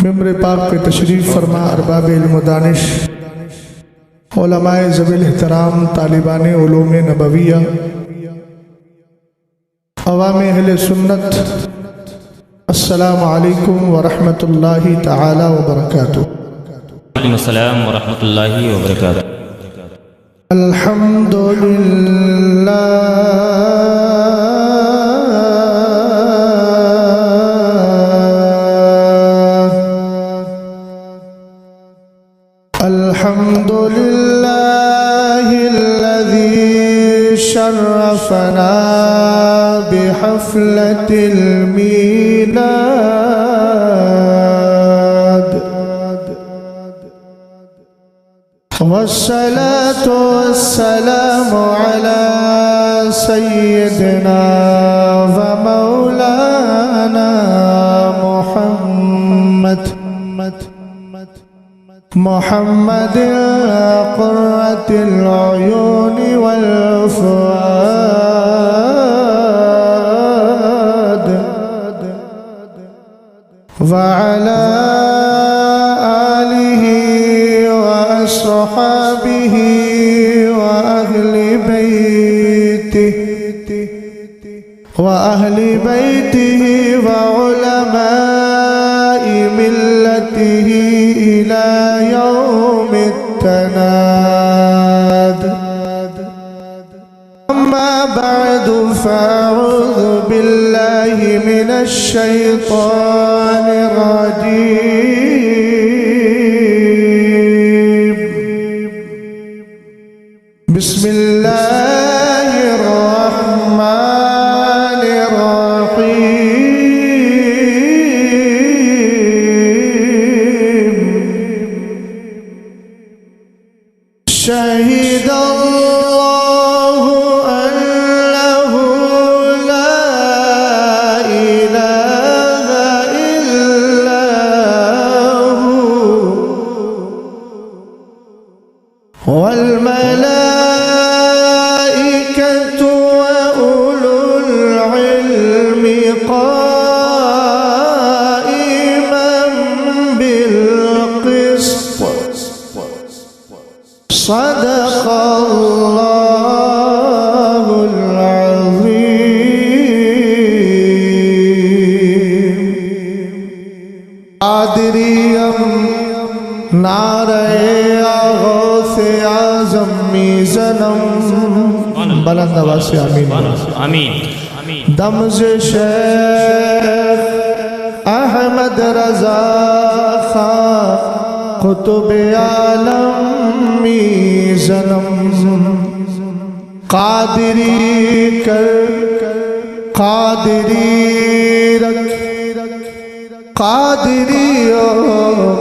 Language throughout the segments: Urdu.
ممبر پاک پہ تشریف فرما ارباب علم و دانش، علماء ذوی الاحترام، طالبان علوم نبویہ، عوام اہل سنت، السلام علیکم ورحمۃ اللہ تعالی وبرکاتہ۔ وعلیکم السلام ورحمۃ اللہ وبرکاتہ۔ الحمد للہ الحمد للہ الذی شرفنا بحفلة الميلاد، والصلاة والسلام على سيدنا ومولانا محمد قرة العيون والفؤاد، وعلى آله وأصحابه وأهل بيته وعلماء ملته إلى يوم التناد. أما بعد فأعوذ بالله من الشيطان الرجيم. بسم الله الرحمن الرحيم. شهد الله أنه لا إله إلا هو، والملائكة وأولو العلم قائما بالقسط. صدق الله العظيم. قادریم نعرہ غوث اعظم میزنم، بلند آواز سے آمین آمین۔ دمز شیخ احمد رضا خان قطب عالم میزنم. قادری کر قادری رکھ قادریوں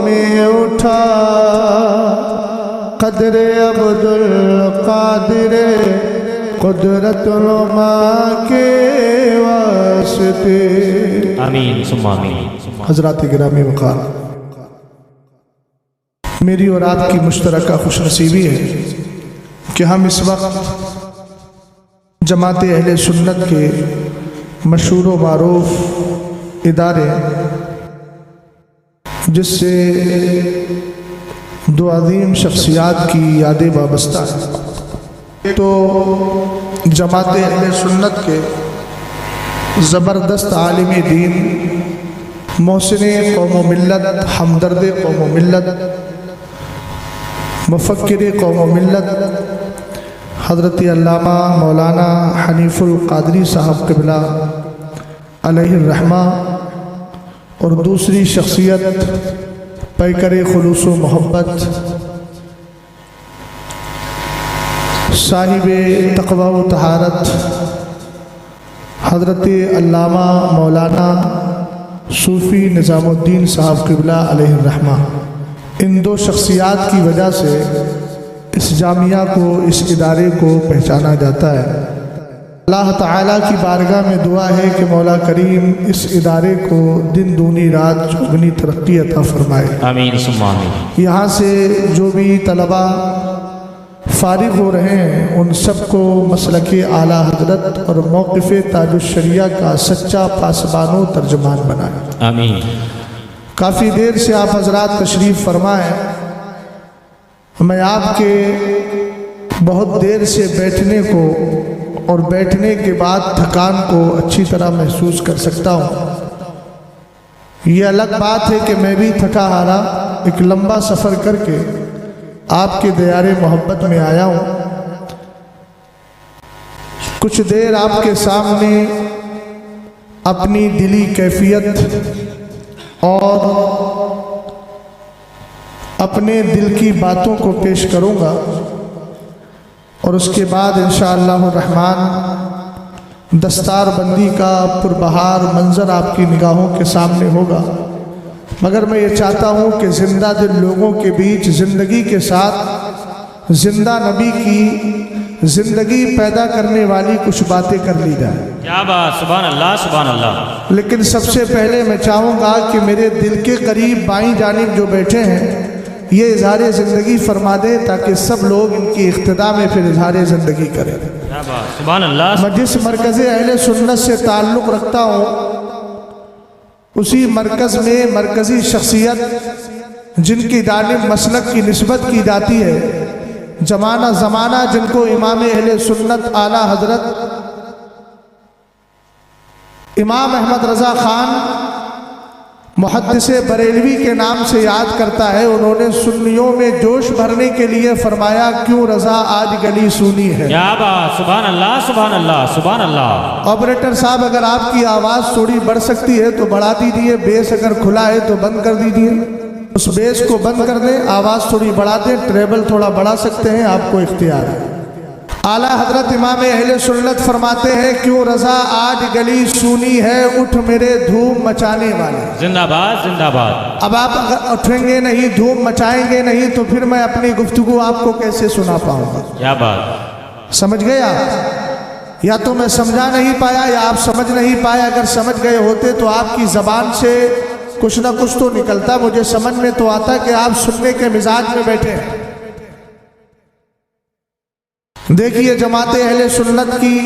میں اٹھا، قدر عبدالقادر قدرت علماء کے واسطے. آمین ثم آمین۔ حضرات گرامی وقار، میری اور آپ کی مشترکہ خوش نصیبی ہے کہ ہم اس وقت جماعت اہل سنت کے مشہور و معروف ادارے جس سے دو عظیم شخصیات کی یادیں وابستہ ہیں. تو جماعت اہل سنت کے زبردست عالم دین، محسن قوم و ملت، ہمدرد قوم و ملت، مفکر قوم و ملت حضرت علامہ مولانا حنیف القادری صاحب قبلہ علیہ الرحمہ، اور دوسری شخصیت پیکر خلوص و محبت، صاحب تقوی و طہارت حضرت علامہ مولانا صوفی نظام الدین صاحب قبلہ علیہ الرحمہ. ان دو شخصیات کی وجہ سے اس جامعہ کو، اس ادارے کو پہچانا جاتا ہے. اللہ تعالیٰ کی بارگاہ میں دعا ہے کہ مولا کریم اس ادارے کو دن دونی رات چوگنی ترقی عطا فرمائے. آمین ثم آمین۔ یہاں سے جو بھی طلباء فارغ ہو رہے ہیں ان سب کو مسلک اعلیٰ حضرت اور موقف تاج الشریعہ کا سچا پاسبان و ترجمان بنائے. آمین۔ کافی دیر سے آپ حضرات تشریف فرمائیں، میں آپ کے بہت دیر سے بیٹھنے کو اور بیٹھنے کے بعد تھکان کو اچھی طرح محسوس کر سکتا ہوں۔ یہ الگ بات ہے کہ میں بھی تھکا ہارا ایک لمبا سفر کر کے آپ کے دیار محبت میں آیا ہوں۔ کچھ دیر آپ کے سامنے اپنی دلی کیفیت اور اپنے دل کی باتوں کو پیش کروں گا، اور اس کے بعد انشاءاللہ الرحمن دستار بندی کا پربہار منظر آپ کی نگاہوں کے سامنے ہوگا۔ مگر میں یہ چاہتا ہوں کہ زندہ دل لوگوں کے بیچ زندگی کے ساتھ زندہ نبی کی زندگی پیدا کرنے والی کچھ باتیں کر لی جائیں۔ کیا بات، سبحان اللہ سبحان اللہ۔ لیکن سب سے پہلے میں چاہوں گا کہ میرے دل کے قریب بائیں جانب جو بیٹھے ہیں یہ اظہار زندگی فرما دیں، تاکہ سب لوگ ان کی اقتداء میں پھر اظہار زندگی کریں۔ کیا بات، سبحان اللہ۔ میں جس مرکز اہل سنت سے تعلق رکھتا ہوں اسی مرکز میں مرکزی شخصیت جن کی جانب مسلک کی نسبت کی جاتی ہے، زمانہ زمانہ جن کو امام اہل سنت اعلیٰ حضرت امام احمد رضا خان محدث بریلوی کے نام سے یاد کرتا ہے، انہوں نے سنیوں میں جوش بھرنے کے لیے فرمایا، کیوں رضا آج گلی سونی ہے۔ کیا بات، سبحان اللہ سبحان اللہ سبحان اللہ۔ آپریٹر صاحب اگر آپ کی آواز تھوڑی بڑھ سکتی ہے تو بڑھا دیجیے، بیس اگر کھلا ہے تو بند کر دیجیے، اس بیس کو بند کر دیں، آواز تھوڑی بڑھا دیں، ٹریبل تھوڑا بڑھا سکتے ہیں، آپ کو اختیار ہے۔ اعلیٰ حضرت امام اہل سنت فرماتے ہیں، کیوں رضا آج گلی سونی ہے، اٹھ میرے دھوم مچانے والے۔ زندہ باد زندہ باد۔ اب آپ اگر اٹھیں گے نہیں، دھوم مچائیں گے نہیں، تو پھر میں اپنی گفتگو آپ کو کیسے سنا پاؤں گا؟ کیا بات۔ سمجھ گئے آپ؟ یا تو میں سمجھا نہیں پایا یا آپ سمجھ نہیں پایا۔ اگر سمجھ گئے ہوتے تو آپ کی زبان سے کچھ نہ کچھ تو نکلتا، مجھے سمجھ میں تو آتا کہ آپ سننے کے مزاج میں بیٹھے ہیں۔ دیکھیے جماعت اہل سنت کی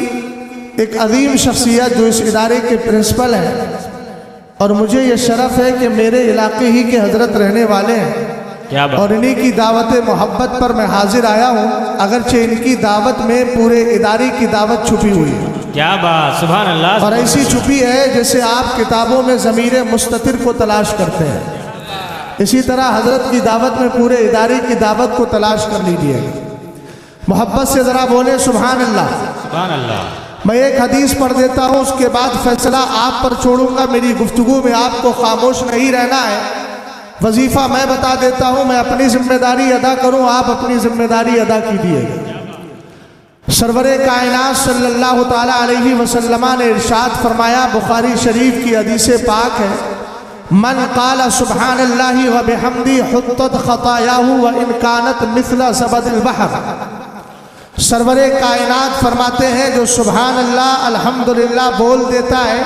ایک عظیم شخصیت جو اس ادارے کے پرنسپل ہیں، اور مجھے یہ شرف ہے کہ میرے علاقے ہی کے حضرت رہنے والے ہیں، کیا بات۔ اور انہی کی دعوت محبت پر میں حاضر آیا ہوں، اگرچہ ان کی دعوت میں پورے ادارے کی دعوت چھپی ہوئی ہے، کیا بات، سبحان اللہ۔ اور ایسی چھپی ہے جیسے آپ کتابوں میں ضمیر مستتر کو تلاش کرتے ہیں، اسی طرح حضرت کی دعوت میں پورے ادارے کی دعوت کو تلاش کر لیجئے۔ محبت سے ذرا بولے سبحان اللہ۔ سبحان اللہ۔ میں ایک حدیث پڑھ دیتا ہوں، اس کے بعد فیصلہ آپ پر چھوڑوں گا۔ میری گفتگو میں آپ کو خاموش نہیں رہنا ہے، وظیفہ میں بتا دیتا ہوں، میں اپنی ذمہ داری ادا کروں، آپ اپنی ذمہ داری ادا کیجیے گا۔ سرور کائنات صلی اللہ تعالیٰ علیہ وسلم نے ارشاد فرمایا، بخاری شریف کی حدیث پاک ہے، من قال سبحان اللہ وبحمدہ حطت خطایاہ وان کانت مثل زبد البحر۔ سرور کائنات فرماتے ہیں، جو سبحان اللہ الحمدللہ بول دیتا ہے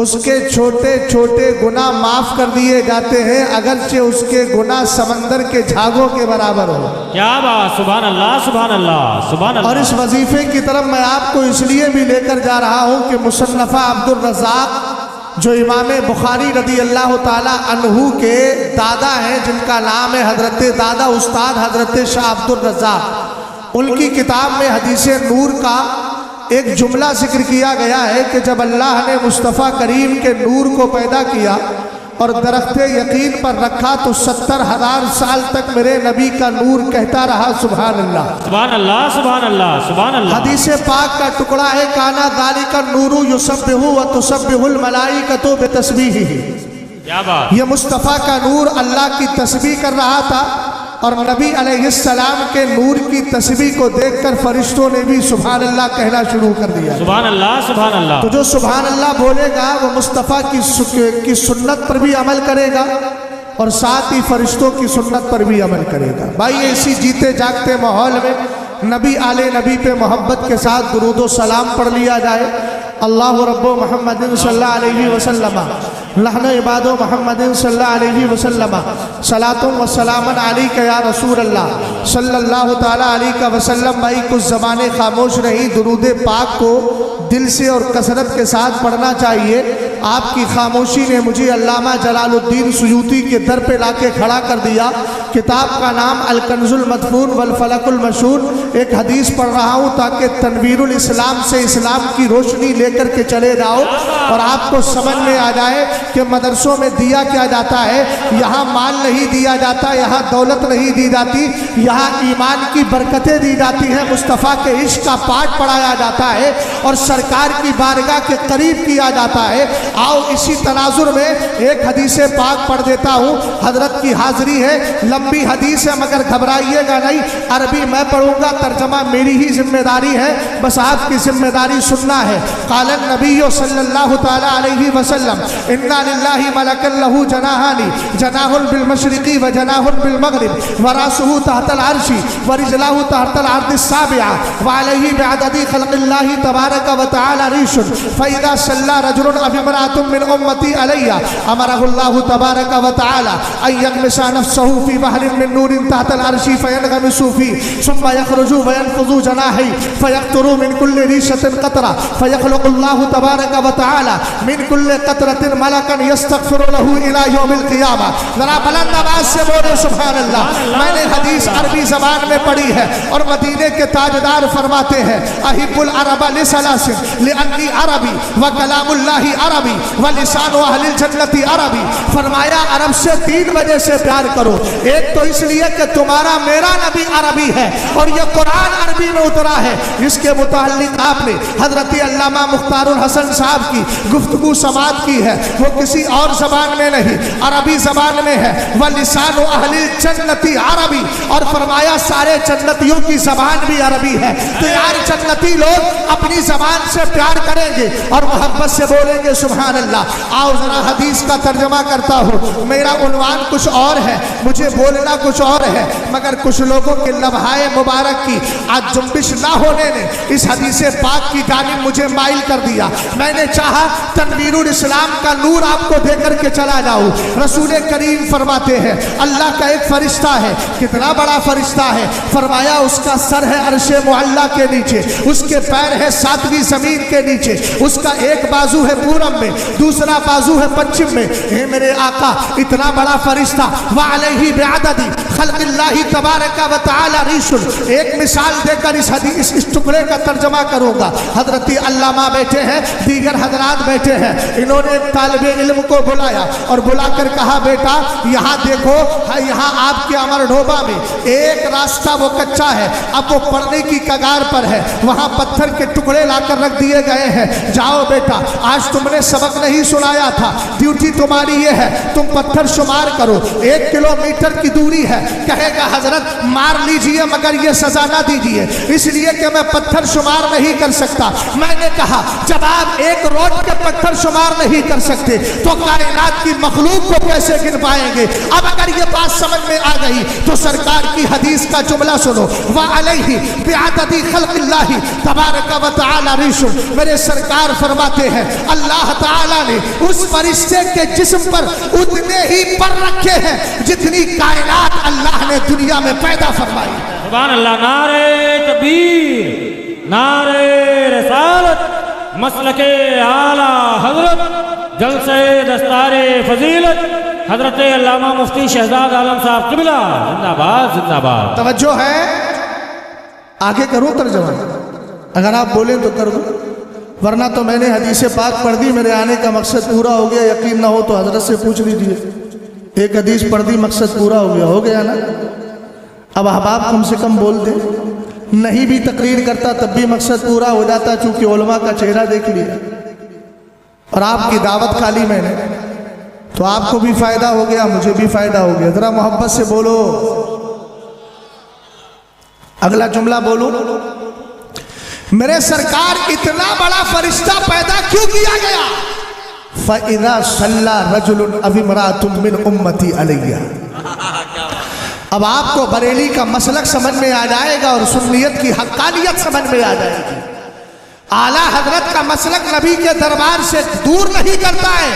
اس کے چھوٹے چھوٹے گناہ معاف کر دیے جاتے ہیں، اگرچہ اس کے گناہ سمندر کے جھاگوں کے برابر ہو۔ کیا بات، سبحان اللہ سبحان اللہ سبحان اللہ۔ اور اس وظیفے کی طرف میں آپ کو اس لیے بھی لے کر جا رہا ہوں کہ مصنفہ عبدالرزاق جو امام بخاری رضی اللہ تعالیٰ عنہ کے دادا ہیں، جن کا نام ہے حضرت دادا استاد حضرت شاہ عبدالرزاق، ان کی کتاب میں حدیث نور کا ایک جملہ ذکر کیا گیا ہے کہ جب اللہ نے مصطفیٰ کریم کے نور کو پیدا کیا اور درخت یقین پر رکھا تو 70,000 سال تک میرے نبی کا نور کہتا رہا سبحان اللہ سبحان اللہ سبحان اللہ سبحان اللہ۔ حدیث پاک کا ٹکڑا ہے، کانا ذالک النور یسبح وتسبح الملائکۃ بتسبیحہ۔ کیا بات۔ یہ مصطفیٰ کا نور اللہ کی تسبیح کر رہا تھا، اور نبی علیہ السلام کے نور کی تسبیح کو دیکھ کر فرشتوں نے بھی سبحان اللہ کہنا شروع کر دیا۔ سبحان اللہ سبحان اللہ۔ تو جو سبحان اللہ بولے گا وہ مصطفیٰ کی سنت پر بھی عمل کرے گا، اور ساتھ ہی فرشتوں کی سنت پر بھی عمل کرے گا۔ بھائی اسی جیتے جاگتے ماحول میں نبی آل نبی پہ محبت کے ساتھ درود و سلام پڑھ لیا جائے۔ اللہ رب محمد صلی اللہ علیہ وسلم، نحن عباد محمد صلی اللہ علیہ وسلم، صلاۃ و سلام علیک یا رسول اللہ صلی اللہ تعالیٰ علیہ وسلم۔ بھائی کچھ زبانیں خاموش رہی، درود پاک کو دل سے اور کثرت کے ساتھ پڑھنا چاہیے، آپ کی خاموشی نے مجھے علامہ جلال الدین سیوطی کے در پہ لا کے کھڑا کر دیا۔ کتاب کا نام الکنز المدفون والفلک المشہور۔ ایک حدیث پڑھ رہا ہوں تاکہ تنویر الاسلام سے اسلام کی روشنی لے کر کے چلے جاؤ اور آپ کو سمجھ میں آ جائے کہ مدرسوں میں دیا کیا جاتا ہے۔ یہاں مال نہیں دیا جاتا، یہاں دولت نہیں دی جاتی، یہاں ایمان کی برکتیں دی جاتی ہیں، مصطفیٰ کے عشق کا پاٹ پڑھایا جاتا ہے اور سرکار کی بارگاہ کے قریب کیا جاتا ہے۔ آؤ اسی تناظر میں ایک حدیث پاک پڑھ دیتا ہوں، حضرت کی حاضری ہے، لمبی حدیث ہے مگر گھبرائیے گا نہیں، عربی میں پڑھوں گا، ترجمہ میری ہی ذمہ داری ہے، بس آپ کی ذمہ داری سننا ہے۔ قال النبی صلی اللہ تعالی علیہ وسلم انا للہ ملکا لہ جناحان، جناح بالمشرق و جناح بالمغرب وراسہ تحت العرش ورجلہ تحت الارض السابعہ وعلیہ بعدد خلق اللہ تبارک و تعالی ریش فاذا صلی رجل او امرأة من امتی علیہ امرہ اللہ تبارک و تعالی ان یغمس نفسہ فی بحر من نور تحت العرش فینغمس فیہ ثم یخرج وینفض جناحی فیقطر من کل ریشۃ قطرہ فیخلق اللہ تبارک و تعالی من کل قطرۃ ملکا یستغفر لہ الی یوم القیامہ۔ ذرا بلند آواز سے بولے سبحان اللہ۔ میں نے حدیث عربی زبان میں پڑھی ہے اور مدینے کے تاجدار فرماتے ہیں احب العرب لثلاث لانی عربی وکلام اللہ عربی ولسان اہل الجنت عربی۔ فرمایا عرب سے 3 وجہ سے پیار کرو، ایک تو اس لیے کہ تمہارا میرا نبی عربی ہے اور یہ قرآن عربی میں اترا ہے۔ اس کے متعلق آپ نے حضرت علامہ مختار الحسن صاحب کی گفتگو سماعت کی ہے، وہ کسی اور زبان میں نہیں عربی زبان میں ہے۔ وَلِسَانُ أَهْلِ الْجَنَّةِ عربی، اور فرمایا سارے جنتیوں کی زبان بھی عربی ہے، تو یار جنتی لوگ اپنی زبان سے پیار کریں گے اور محبت سے بولیں گے سبحان اللہ۔ آؤ ذرا حدیث کا ترجمہ کرتا ہوں، میرا عنوان کچھ اور ہے، مجھے بولنا کچھ اور ہے، مگر کچھ لوگوں کے لمحۂ مبارک کی آج جنبش نہ ہونے نے اس حدیث پاک کی جانب مجھے مائل کر دیا۔ میں نے چاہا تنویر الاسلام کا نور آپ کو دے کر کے چلا جاؤں۔ رسول کریم فرماتے ہیں اللہ کا ایک فرشتہ ہے، کتنا بڑا فرشتہ ہے، فرمایا اس کا سر ہے عرش معلیٰ کے نیچے، اس کے پیر ہے 7ویں زمین کے نیچے، اس کا ایک بازو ہے پورب میں، دوسرا بازو ہے پچھم میں۔ اے میرے آقا اتنا بڑا فرشتہ وعلیہ بعدد خلق اللہ تبارک و تعالی ریش۔ ایک مثال دے کر اس حدیث اس ٹکڑے کا ترجمہ کروں گا۔ حضرت علامہ بیٹھے ہیں، دیگر حضرات بیٹھے ہیں، انہوں نے ایک طالب علم کو بلایا اور بلا کر کہا بیٹا یہاں دیکھو، یہاں آپ کے امر ڈھوبا میں ایک راستہ وہ کچا ہے، اب وہ پڑنے کی کگار پر ہے، وہاں پتھر کے ٹکڑے لا کر رکھ دیے گئے ہیں، جاؤ بیٹا آج تم نے سبق نہیں سنایا تھا، ڈیوٹی تمہاری یہ ہے تم پتھر شمار کرو، 1 کلومیٹر کی دوری ہے۔ کہے گا حضرت مار لیجئے مگر یہ سزا نہ دیجئے، اس لیے کہ میں پتھر شمار نہیں کر سکتا۔ میں نے کہا جب آپ ایک روڈ کے پتھر شمار نہیں کر سکتے تو کائنات کی مخلوق کو کیسے گن پائیں گے؟ اب اگر یہ بات سمجھ میں آ گئی تو سرکار کی حدیث کا جملہ سنو، وَعَلَيْهِ بِعَدَدِ خَلْقِ اللَّهِ تَبَارَكَ وَتَعَالَى رِيشٌ۔ میرے سرکار فرماتے ہیں اللہ تعالیٰ نے اس فرشتے کے جسم پر اتنے ہی پر رکھے ہیں جتنی کائنات اللہ نے دنیا میں پیدا فرمائی۔ سبحان اللہ۔ نعرہ تکبیر، نعرہ رسالت، مسلک اعلیٰ حضرت، جلسہ دستار فضیلت حضرت علامہ مفتی شہزاد عالم صاحب قبلہ زندہ باد زندہ باد۔ توجہ ہے، آگے کروں ترجمہ، اگر آپ بولیں تو کر دوں، ورنہ تو میں نے حدیث پاک پڑھ دی، میرے آنے کا مقصد پورا ہو گیا، یقین نہ ہو تو حضرت سے پوچھ لیجئے، ایک حدیث پڑھ دی مقصد پورا ہو گیا نا۔ اب احباب کم سے کم بول دیں، نہیں بھی تقریر کرتا تب بھی مقصد پورا ہو جاتا، چونکہ علماء کا چہرہ دیکھ لیا اور آپ کی دعوت کھا لی میں نے، تو آپ کو بھی فائدہ ہو گیا مجھے بھی فائدہ ہو گیا۔ ذرا محبت سے بولو، اگلا جملہ بولو، میرے سرکار اتنا بڑا فرشتہ پیدا کیوں کیا گیا؟ فَإِذَا صَلَّى رَجُلٌ أَوْ امْرَأَةٌ مِّنْ أُمَّتِي عَلَيَّ۔ اب آپ کو بریلی کا مسلک سمجھ میں آ جائے گا اور سنیت کی حقانیت سمجھ میں آ جائے گی۔ اعلیٰ حضرت کا مسلک نبی کے دربار سے دور نہیں کرتا ہے،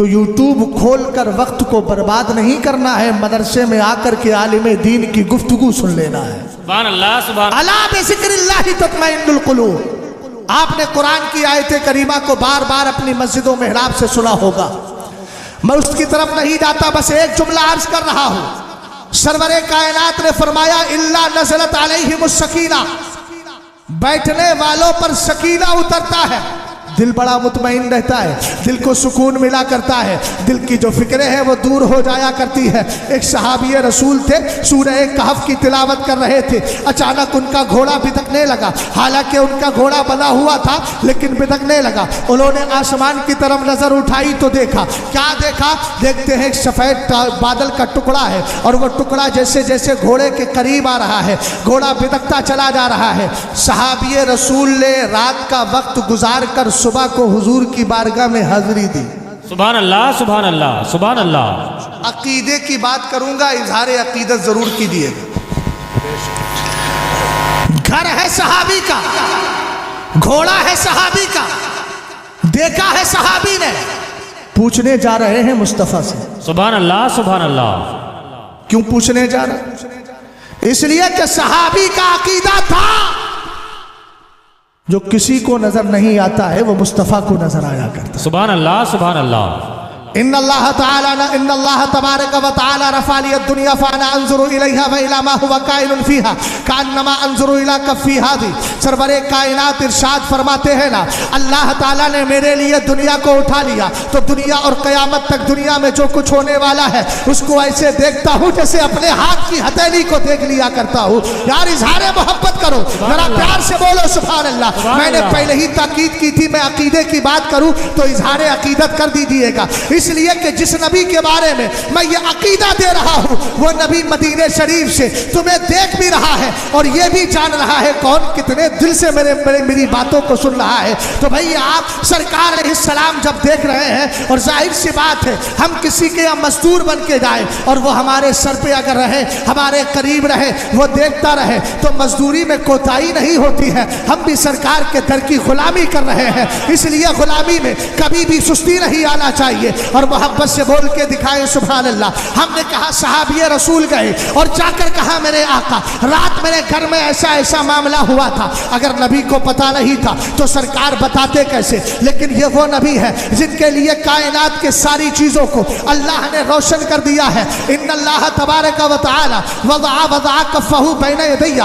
تو یوٹیوب کھول کر وقت کو برباد نہیں کرنا ہے، مدرسے میں آ کر کے عالم دین کی گفتگو سن لینا ہے۔ سبحان اللہ سبحان الا بذکر اللہ تطمئن القلوب، آپ نے قرآن کی آیت کریمہ کو بار بار اپنی مسجد و محراب سے سنا ہوگا، میں اس کی طرف نہیں جاتا، بس ایک جملہ عرض کر رہا ہوں۔ سرور کائنات نے فرمایا الا نزلت علیہم السکینہ، بیٹھنے والوں پر سکینہ اترتا ہے، دل بڑا مطمئن رہتا ہے، دل کو سکون ملا کرتا ہے، دل کی جو فکریں ہیں وہ دور ہو جایا کرتی ہے۔ ایک صحابی رسول تھے، سورہ کہف کی تلاوت کر رہے تھے، اچانک ان کا گھوڑا بھٹکنے لگا، حالانکہ ان کا گھوڑا بنا ہوا تھا لیکن بھٹکنے لگا۔ انہوں نے آسمان کی طرف نظر اٹھائی تو دیکھا، کیا دیکھا؟ دیکھتے ہیں ایک سفید بادل کا ٹکڑا ہے، اور وہ ٹکڑا جیسے جیسے گھوڑے کے قریب آ رہا ہے، گھوڑا بھٹکتا چلا جا رہا ہے۔ صحابی رسول نے رات کا وقت گزار کر صبح کو حضور کی بارگاہ میں حاضری دی۔ سبحان اللہ سبحان اللہ سبحان اللہ۔ عقیدے کی بات کروں گا، اظہار عقیدت ضرور کیجیے گا۔ گھر ہے صحابی کا، گھوڑا ہے صحابی کا، دیکھا ہے صحابی نے، پوچھنے جا رہے ہیں مصطفیٰ سے۔ سبحان اللہ سبحان اللہ۔ کیوں پوچھنے جا رہے ہیں؟ اس لیے کہ صحابی کا عقیدہ تھا جو کسی کو نظر نہیں آتا ہے وہ مصطفیٰ کو نظر آیا کرتا ہے۔ سبحان اللہ سبحان اللہ۔ ان اللہ تبارک و تعالی رفع لی الدنیا فانا انظر الیہا والی ما هو کائن فیہا کانما انظر الی کفی ہادی۔ سرور کائنات ارشاد فرماتے ہیں نا، اللہ تعالیٰ نے میرے لیے دنیا کو اٹھا لیا تو دنیا اور قیامت تک دنیا میں جو کچھ ہونے والا ہے اس کو ایسے دیکھتا ہوں جیسے اپنے ہاتھ کی ہتھیلی کو دیکھ لیا کرتا ہوں۔ یار اظہار محبت کرو، ذرا پیار سے بولو سبحان اللہ۔ میں نے پہلے ہی تاکید کی تھی، میں عقیدے کی بات کروں تو اظہار عقیدت کر دیجیے گا، اس لیے کہ جس نبی کے بارے میں میں یہ عقیدہ دے رہا ہوں وہ نبی مدینہ شریف سے تمہیں دیکھ بھی رہا ہے اور یہ بھی جان رہا ہے کون کتنے دل سے میری باتوں کو سن رہا ہے۔ تو بھئی آپ سرکار علیہ السلام جب دیکھ رہے ہیں، اور ظاہر سی بات ہے ہم کسی کے یہاں مزدور بن کے جائیں اور وہ ہمارے سر پہ اگر رہے، ہمارے قریب رہے، وہ دیکھتا رہے تو مزدوری میں کوتاہی نہیں ہوتی ہے۔ ہم بھی سرکار کے در کی غلامی کر رہے ہیں، اس لیے غلامی میں کبھی بھی سستی نہیں آنا چاہیے، اور محبت سے بول کے دکھائے سبحان اللہ۔ ہم نے کہا صحابی رسول گئے اور جا کر کہا میرے آقا رات میرے گھر میں ایسا ایسا معاملہ ہوا تھا۔ اگر نبی کو پتا نہیں تھا تو سرکار بتاتے کیسے؟ لیکن یہ وہ نبی ہے جن کے لیے کائنات کے ساری چیزوں کو اللہ نے روشن کر دیا ہے۔ ان اللہ تبارک و تعالی وضع کفہ بین یدی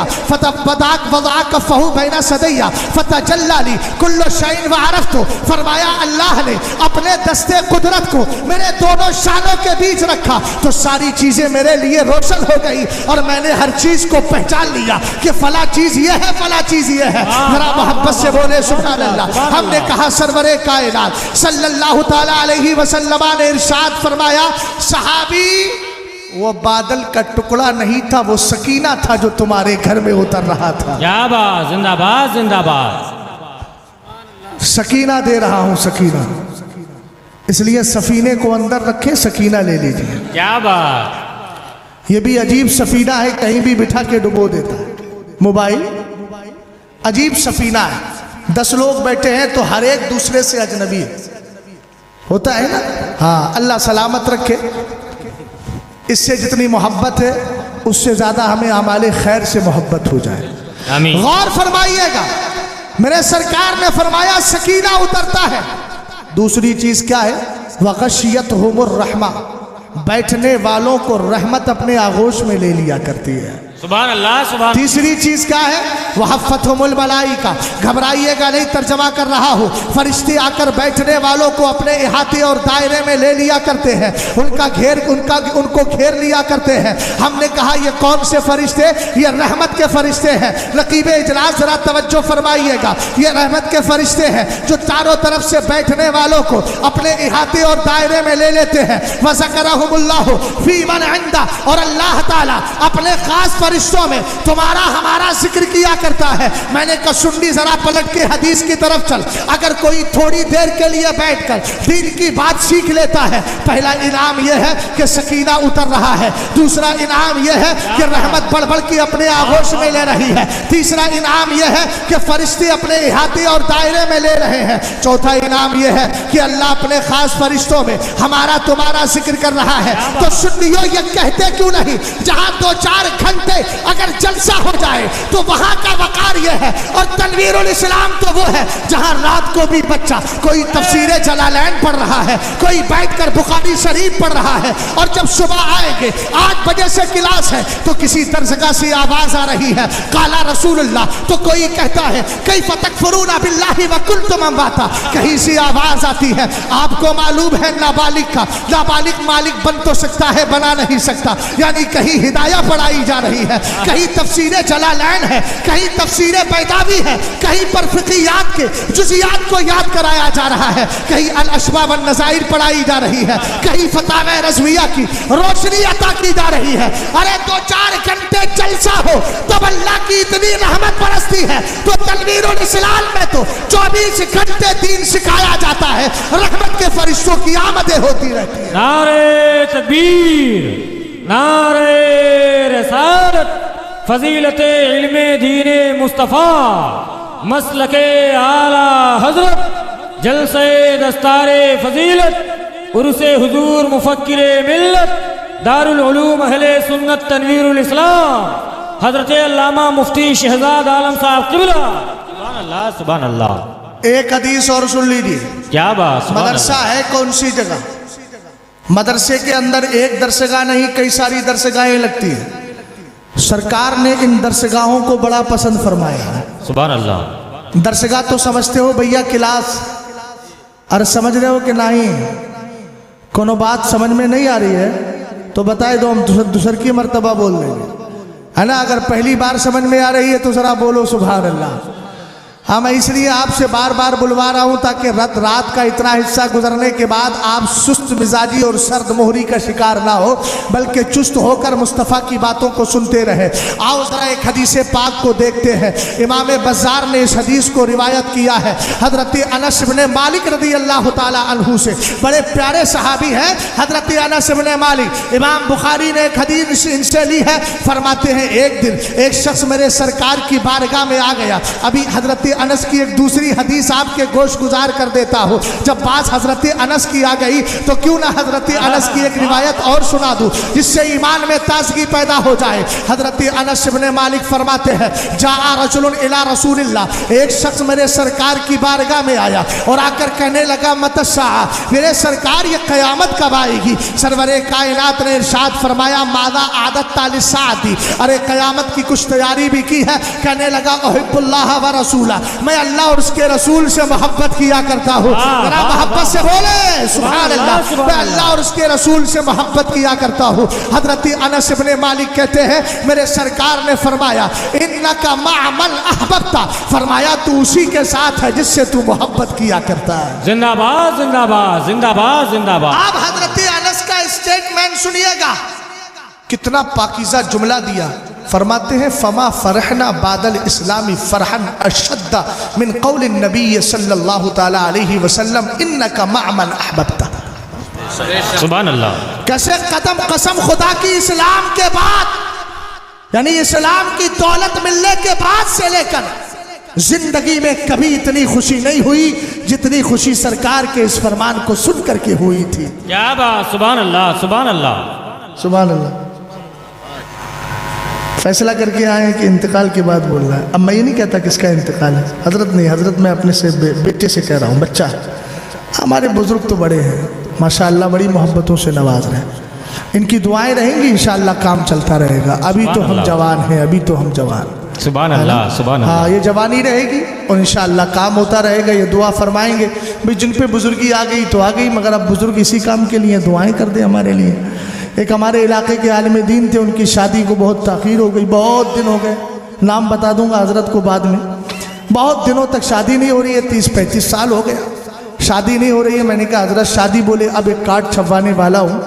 وضع کفہ بین صدی فتجلی لی کل شیء وعرفت۔ فرمایا اللہ نے اپنے دستے قدرت کو میرے دونوں شانوں کے بیچ رکھا تو ساری چیزیں میرے لیے روشن ہو گئی، اور میں نے ہر چیز کو پہچان لیا کہ فلاں چیز یہ ہے، فلاں چیز یہ ہے۔ ذرا محبت سے بولے سبحان اللہ۔ ہم نے کہا سرور کائنات صلی اللہ تعالی علیہ وسلم نے ارشاد فرمایا صحابی وہ بادل کا ٹکڑا نہیں تھا، وہ سکینہ تھا جو تمہارے گھر میں اتر رہا تھا۔ کیا بات، زندہ باد زندہ باد۔ سکینہ دے رہا ہوں، سکینہ، اس لیے سفینے کو اندر رکھیں، سکینہ لے لیجیے۔ کیا بات۔ یہ بھی عجیب سفینہ ہے، کہیں بھی بٹھا کے ڈبو دیتا ہے۔ موبائل عجیب سفینہ ہے، 10 لوگ بیٹھے ہیں تو ہر ایک دوسرے سے اجنبی ہے، ہوتا ہے نا؟ ہاں، اللہ سلامت رکھے۔ اس سے جتنی محبت ہے اس سے زیادہ ہمیں اعمال خیر سے محبت ہو جائے۔ آمین۔ غور فرمائیے گا، میرے سرکار نے فرمایا سکینہ اترتا ہے۔ دوسری چیز کیا ہے؟ وغشیتہم الرحمہ، بیٹھنے والوں کو رحمت اپنے آغوش میں لے لیا کرتی ہے۔ سبحان اللہ سبحان۔ تیسری چیز کیا ہے؟ وحفتہم الملائکہ، گھبرائیے گا نہیں، ترجمہ کر رہا ہوں، فرشتے آ کر بیٹھنے والوں کو اپنے احاطے اور دائرے میں لے لیا کرتے ہیں، ان کو گھیر لیا کرتے ہیں۔ ہم نے کہا یہ کون سے فرشتے؟ یہ رحمت کے فرشتے ہیں۔ رقیب اجلاس ذرا توجہ فرمائیے گا، یہ رحمت کے فرشتے ہیں جو چاروں طرف سے بیٹھنے والوں کو اپنے احاطے اور دائرے میں لے لیتے ہیں۔ وذکرہم اللہ فی من عندہ، اور اللہ تعالیٰ اپنے خاص فرشتے فرشتوں میں تمہارا ہمارا ذکر کیا کرتا ہے۔ میں نے کہا سنی ذرا پلٹ کے حدیث کی طرف چل، اگر کوئی تھوڑی دیر کے لیے بیٹھ کر دین کی بات سیکھ لیتا ہے، پہلا انعام یہ ہے کہ سکینہ اتر رہا ہے، دوسرا انعام یہ ہے کہ رحمت بڑھ بڑھ کے اپنے آغوش میں لے رہی ہے، تیسرا انعام یہ ہے کہ فرشتے اپنے احاطے اور دائرے میں لے رہے ہیں، چوتھا انعام یہ ہے کہ اللہ اپنے خاص فرشتوں میں ہمارا تمہارا ذکر کر رہا ہے۔ تو سنیوں یہ کہتے کیوں نہیں جہاں 2-4 گھنٹے اگر جلسہ ہو جائے تو وہاں کا وقار یہ ہے، اور تنویر الاسلام تو وہ ہے جہاں رات کو بھی بچہ کوئی تفسیر جلالین پڑھ رہا ہے، کوئی بیٹھ کر بخاری شریف پڑھ رہا ہے، اور جب صبح آئیں گے 8 بجے سے کلاس ہے تو کسی درسگاہ سے آواز آ رہی ہے قال رسول اللہ، تو کوئی کہتا ہے کیف تکفرون باللہ وکنتم امواتا، کہیں سے آواز آتی ہے آپ کو معلوم ہے نابالغ کا نابالغ مالک بن تو سکتا ہے بنا نہیں سکتا، یعنی کہیں ہدایہ پڑھائی جا رہی ہے، کہیں تفسیر جلالین ہے، کہیں تفسیر بیضاوی ہے، کہیں پر فقہیات کے جزیات کو یاد کرایا جا رہا ہے، کہیں الاشباح والنظائر پڑھائی جا رہی ہے، کہیں فتاوی رضویہ کی روشنی عطا کی جا رہی ہے۔ ارے 2-4 گھنٹے جلسہ ہو تب اللہ کی اتنی رحمت برستی ہے، تو تنویر الاسلام میں تو 24 گھنٹے دین سکھایا جاتا ہے، رحمت کے فرشتوں کی آمدیں ہوتی رہتی ہیں۔ نعرہ تکبیر، نعرہ رسالت، فضیلت علم دین مصطفیٰ، مسلک اعلیٰ حضرت، جلسہ دستار فضیلت، عرس حضور مفکر ملت، دارالعلوم اہل سنت تنویر الاسلام، حضرت علامہ مفتی شہزاد عالم صاحب قبلہ۔ سبحان اللہ، سبحان اللہ۔ ایک حدیث اور سن لیجیے، کیا بات، سبحان مدرسہ اللہ۔ ہے کون سی جگہ؟ مدرسے کے اندر ایک درسگاہ نہیں کئی ساری درسگاہیں لگتی ہیں، سرکار نے ان درسگاہوں کو بڑا پسند فرمایا ہے۔ سبحان اللہ۔ درسگاہ تو سمجھتے ہو بھیا کلاس، اور سمجھ رہے ہو کہ نہیں؟ کونو بات سمجھ میں نہیں آ رہی ہے تو بتائے دو، ہم دوسر کی مرتبہ بول دیں گے، ہے نا؟ اگر پہلی بار سمجھ میں آ رہی ہے تو ذرا بولو سبحان اللہ۔ ہاں میں اس لیے آپ سے بار بار بلوا رہا ہوں تاکہ رات کا اتنا حصہ گزرنے کے بعد آپ سست مزاجی اور سرد مہری کا شکار نہ ہو، بلکہ چست ہو کر مصطفیٰ کی باتوں کو سنتے رہے۔ آؤ ذرا ایک حدیث پاک کو دیکھتے ہیں۔ امام بزار نے اس حدیث کو روایت کیا ہے حضرت انس بن مالک رضی اللہ تعالی عنہ سے، بڑے پیارے صحابی ہیں حضرت انس بن مالک۔ امام بخاری نے ایک حدیث ان سے لی ہے، فرماتے ہیں ایک دن ایک شخص میرے سرکار کی بارگاہ میں آ گیا۔ ابھی حضرت انس کی ایک دوسری حدیث آپ کے گوش گزار کر دیتا ہوں، جب بات حضرت انس کی آ گئی تو کیوں نہ حضرت انس کی ایک روایت اور سنا دوں جس سے ایمان میں تازگی پیدا ہو جائے۔ حضرت انس بن مالک فرماتے ہیں جاء رجل الی رسول اللہ، ایک شخص میرے سرکار کی بارگاہ میں آیا اور آ کر کہنے لگا متی الساعہ، میرے سرکار یہ قیامت کب آئے گی؟ سرور کائنات نے ارشاد فرمایا ماذا اعددت للساعۃ، ارے قیامت کی کچھ تیاری بھی کی ہے؟ کہنے لگا احب اللہ و رسولہ، میں اللہ اور اس کے رسول سے محبت کیا کرتا ہوں۔ ذرا محبت سے بولے سبحان اللہ، میں اللہ اور اس کے رسول سے محبت کیا کرتا ہوں۔ حضرت انس بن مالک کہتے ہیں میرے سرکار نے فرمایا انک مع من احببت، فرمایا تو اسی کے ساتھ ہے جس سے تو محبت کیا کرتا ہے۔ زندہ باد، زندہ باد، زندہ باد، زندہ باد۔ آپ حضرت انس کا اسٹیٹمنٹ سنیے گا، کتنا پاکیزہ جملہ دیا۔ فرماتے ہیں فما فرحنا بعد الاسلام فرحا اشد من قول النبی صلی اللہ تعالی علیہ وسلم انک مع من احببت۔ سبحان اللہ۔ کیسے قدم قسم خدا کی اسلام کے بعد، یعنی اسلام کی دولت ملنے کے بعد سے لے کر زندگی میں کبھی اتنی خوشی نہیں ہوئی جتنی خوشی سرکار کے اس فرمان کو سن کر کے ہوئی تھی۔ کیا بات، سبحان اللہ، سبحان اللہ، سبحان اللہ۔ فیصلہ کر کے آئے ہیں کہ انتقال کے بعد بول رہا ہے۔ اب میں یہ نہیں کہتا کس کا انتقال ہے، حضرت نہیں، حضرت میں اپنے سے بیٹے سے کہہ رہا ہوں، بچہ ہے۔ ہمارے بزرگ تو بڑے ہیں ماشاءاللہ، بڑی محبتوں سے نواز رہے ہیں، ان کی دعائیں رہیں گی انشاءاللہ، کام چلتا رہے گا۔ ابھی تو ہم جوان ہیں، ابھی تو ہم جوان، سبحان اللہ، سبحان اللہ۔ ہاں یہ جوانی رہے گی اور انشاءاللہ کام ہوتا رہے گا۔ یہ دعا فرمائیں گے بھئی جن پہ بزرگی آ گئی تو آ گئی، مگر اب بزرگ اسی کام کے لیے دعائیں کر دیں ہمارے لیے۔ ایک ہمارے علاقے کے عالم دین تھے، ان کی شادی کو بہت تاخیر ہو گئی، بہت دن ہو گئے، نام بتا دوں گا حضرت کو بعد میں، بہت دنوں تک شادی نہیں ہو رہی ہے، 30-35 سال ہو گیا شادی نہیں ہو رہی ہے۔ میں نے کہا حضرت شادی، بولے اب ایک کارڈ چھپوانے والا ہوں،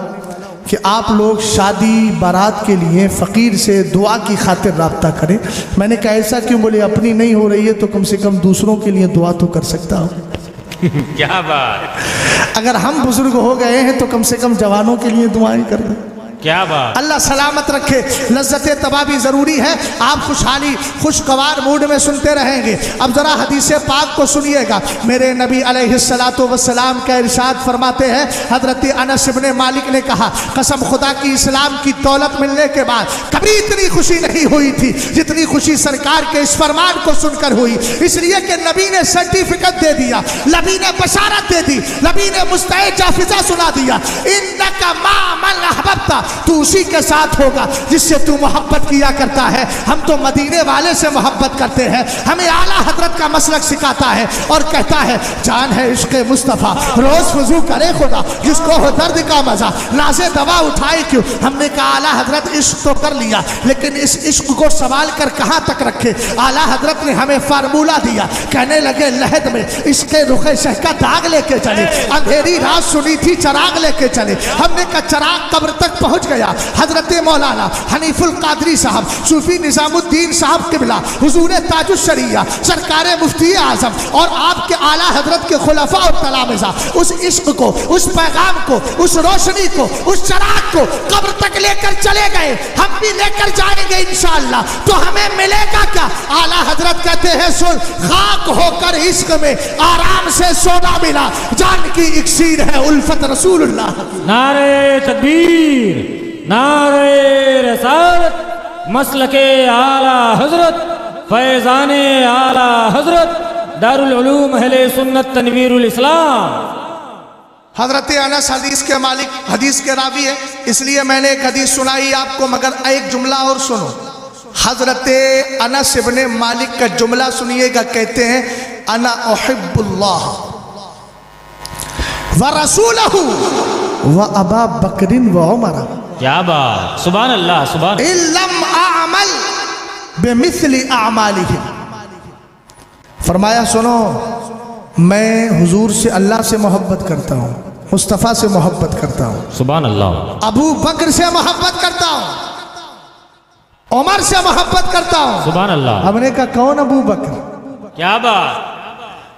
کہ آپ لوگ شادی بارات کے لیے فقیر سے دعا کی خاطر رابطہ کریں. میں نے کہا ایسا کیوں؟ بولے اپنی نہیں ہو رہی ہے تو کم سے کم دوسروں کے لیے دعا تو کر سکتا ہوں. کیا بات، اگر ہم بزرگ ہو گئے ہیں تو کم سے کم جوانوں کے لیے دعائیں کر دیں. کیا بات. اللہ سلامت رکھے. لذت طبع بھی ضروری ہے. آپ خوشحالی خوشگوار موڈ میں سنتے رہیں گے. اب ذرا حدیث پاک کو سنیے گا. میرے نبی علیہ السلام کا ارشاد فرماتے ہیں، حضرت انس بن مالک نے کہا قسم خدا کی اسلام کی دولت ملنے کے بعد کبھی اتنی خوشی نہیں ہوئی تھی جتنی خوشی سرکار کے اس فرمان کو سن کر ہوئی. اس لیے کہ نبی نے سرٹیفکیٹ دے دیا، نبی نے بشارت دے دی، نبی نے مستعد جافزہ سنا دیا. انک ما من احببت، تو اسی کے ساتھ ہوگا جس سے تو محبت کیا کرتا ہے. ہم تو مدینے والے سے محبت کرتے ہیں. ہمیں اعلیٰ حضرت کا مسلک سکھاتا ہے اور کہتا ہے جان ہے عشق مصطفیٰ، روز وضو کرے خدا، جس کو ہو درد کا مزہ نازے دوا اٹھائے کیوں. ہم نے کہا اعلیٰ حضرت عشق تو کر لیا، لیکن اس عشق کو سنبھال کر کہاں تک رکھے. اعلیٰ حضرت نے ہمیں فارمولہ دیا. کہنے لگے لحد میں اس کے رخ شہ کا داغ لے کے چلے، اندھیری رات سنی تھی چراغ لے کے چلے. ہم نے کہا چراغ قبر تک پہنچ گیا. حضرت مولانا حنیف القادری صاحب، صوفی نظام الدین صاحب قبلہ، حضور تاج الشریعہ سرکار مفتی اعظم اور آپ کے اعلیٰ حضرت کے خلفاء اور تلامذہ اس عشق کو، اس پیغام کو، اس روشنی کو، اس چراغ کو قبر تک لے کر چلے گئے. ہم بھی لے کر جائیں گے انشاءاللہ. تو ہمیں ملے گا کیا؟ اعلیٰ حضرت کہتے ہیں سن، خاک ہو کر عشق میں آرام سے سونا ملا، جان کی اکسیر ہے الفت رسول اللہ. نعرہ تکبیر، نعرہ رسالت، مسلک اعلیٰ حضرت، فیضان اعلیٰ حضرت، دارالعلوم اہل سنت تنویر الاسلام. حضرت انس حدیث کے مالک، حدیث کے راوی ہے، اس لیے میں نے ایک حدیث سنائی آپ کو، مگر ایک جملہ اور سنو. حضرت انس ابن مالک کا جملہ سنیے گا. کہتے ہیں انا احب اللہ ورسولہ وابا بکر وعمر. کیا بات، سبحان اللہ، سبحان اللہ. ان لم اعمل بمثل اعمالہم. فرمایا سنو، میں حضور سے، اللہ سے محبت کرتا ہوں، مصطفیٰ سے محبت کرتا ہوں، سبحان اللہ. ابو بکر سے محبت کرتا ہوں، عمر سے محبت کرتا ہوں. سبحان اللہ. ہم نے کہا کون ابو بکر؟ کیا بات.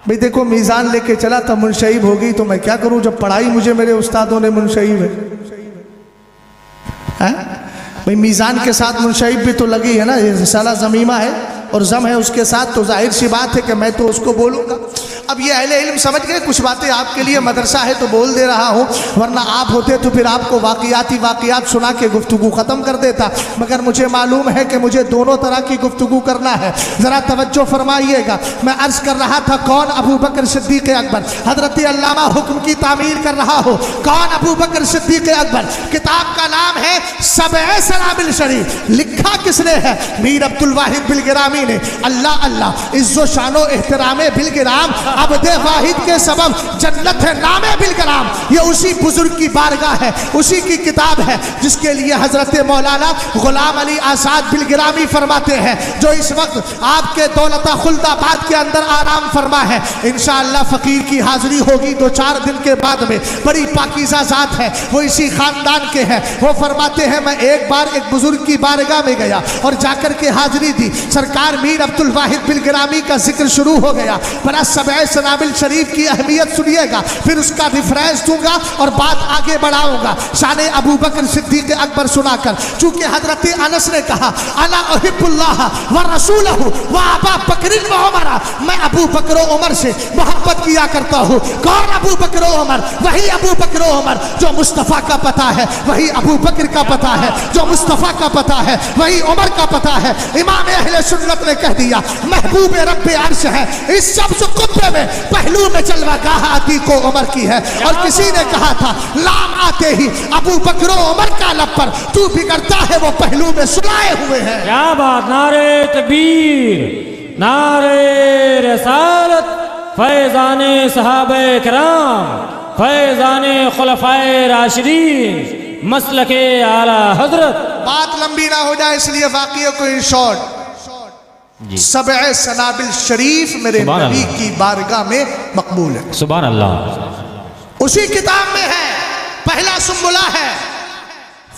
بھئی دیکھو میزان لے کے چلا تھا، منشعب ہو گئی تو میں کیا کروں جب پڑھائی مجھے میرے استادوں نے منشعب ہے. بھئی میزان کے ساتھ منشعب بھی تو لگی ہے نا. یہ رسالہ ضمیمہ ہے اور ضم ہے اس کے ساتھ، تو ظاہر سی بات ہے کہ میں تو اس کو بولوں گا. اب یہ اہل علم سمجھ گئے کچھ باتیں آپ کے لیے مدرسہ ہے تو بول دے رہا ہوں، ورنہ آپ ہوتے تو پھر آپ کو واقعات سنا کے گفتگو ختم کر دیتا. مگر مجھے معلوم ہے کہ مجھے دونوں طرح کی گفتگو کرنا ہے. ذرا توجہ فرمائیے گا. میں عرض کر رہا تھا کون ابو بکر صدیق اکبر. حضرت علامہ حکم کی تعمیر کر رہا ہو. کون ابو بکر صدیق اکبر؟ کتاب کا نام ہے سبع سنابل شریف. لکھا کس نے ہے؟ میر عبد الواحد بلگرامی نے. اللہ اللہ، عز و شان و احترام بلگرام، عبد واحد کے سبب جنت ہے نام بلگرام. یہ اسی بزرگ کی بارگاہ ہے، اسی کی کتاب ہے جس کے لیے حضرت مولانا غلام علی آزاد بلگرامی فرماتے ہیں، جو اس وقت آپ کے دولتہ خلد آباد کے اندر آرام فرما ہے. انشاءاللہ فقیر کی حاضری ہوگی 2-4 دن کے بعد میں. بڑی پاکیزہ ذات ہے، وہ اسی خاندان کے ہیں. وہ فرماتے ہیں میں ایک بار ایک بزرگ کی بارگاہ میں گیا اور جا کر کے حاضری دی. سرکار میر عبد الواحد بلگرامی کا ذکر شروع ہو گیا. بڑا سبع سنابل شریف کی اہمیت سنیے گا، پھر اس کا ریفرنس دوں گا اور بات آگے بڑھاؤں گا. شان ابو بکر صدیق اکبر سنا کر، چونکہ حضرت انس نے کہا انا احب اللہ ورسولہ وابا بکر وعمر، میں ابو بکر و عمر سے محبت کیا کرتا ہوں. کون ابو بکر و عمر؟ وہی ابو بکر و عمر جو مصطفیٰ کا پتہ ہے، وہی ابو بکر کا پتہ ہے جو مصطفیٰ کا پتہ ہے، وہی عمر کا پتہ ہے. امام اہل سنت نے کہہ دیا محبوب رب عرش ہے. اس سبز قبے میں پہلو میں جلوہ گاہ عتیق و عمر کی ہے. اور کسی نے کہا تھا لام آتے ہی ابو بکر و عمر کا لب پر تو بگڑتا ہے وہ پہلو میں سلائے ہوئے ہیں. کیا بات. نعرہ تکبیر، نعرہ رسالت، فیضان صحابہ کرام، فیضان خلفائے راشدین، مسلک اعلیٰ حضرت. بات لمبی نہ ہو جائے اس لیے واقعے کو ان شارٹ. سبع سنابل شریف میرے نبی کی بارگاہ میں مقبول ہے. سبحان اللہ. اسی کتاب میں ہے، پہلا سنبلہ ہے.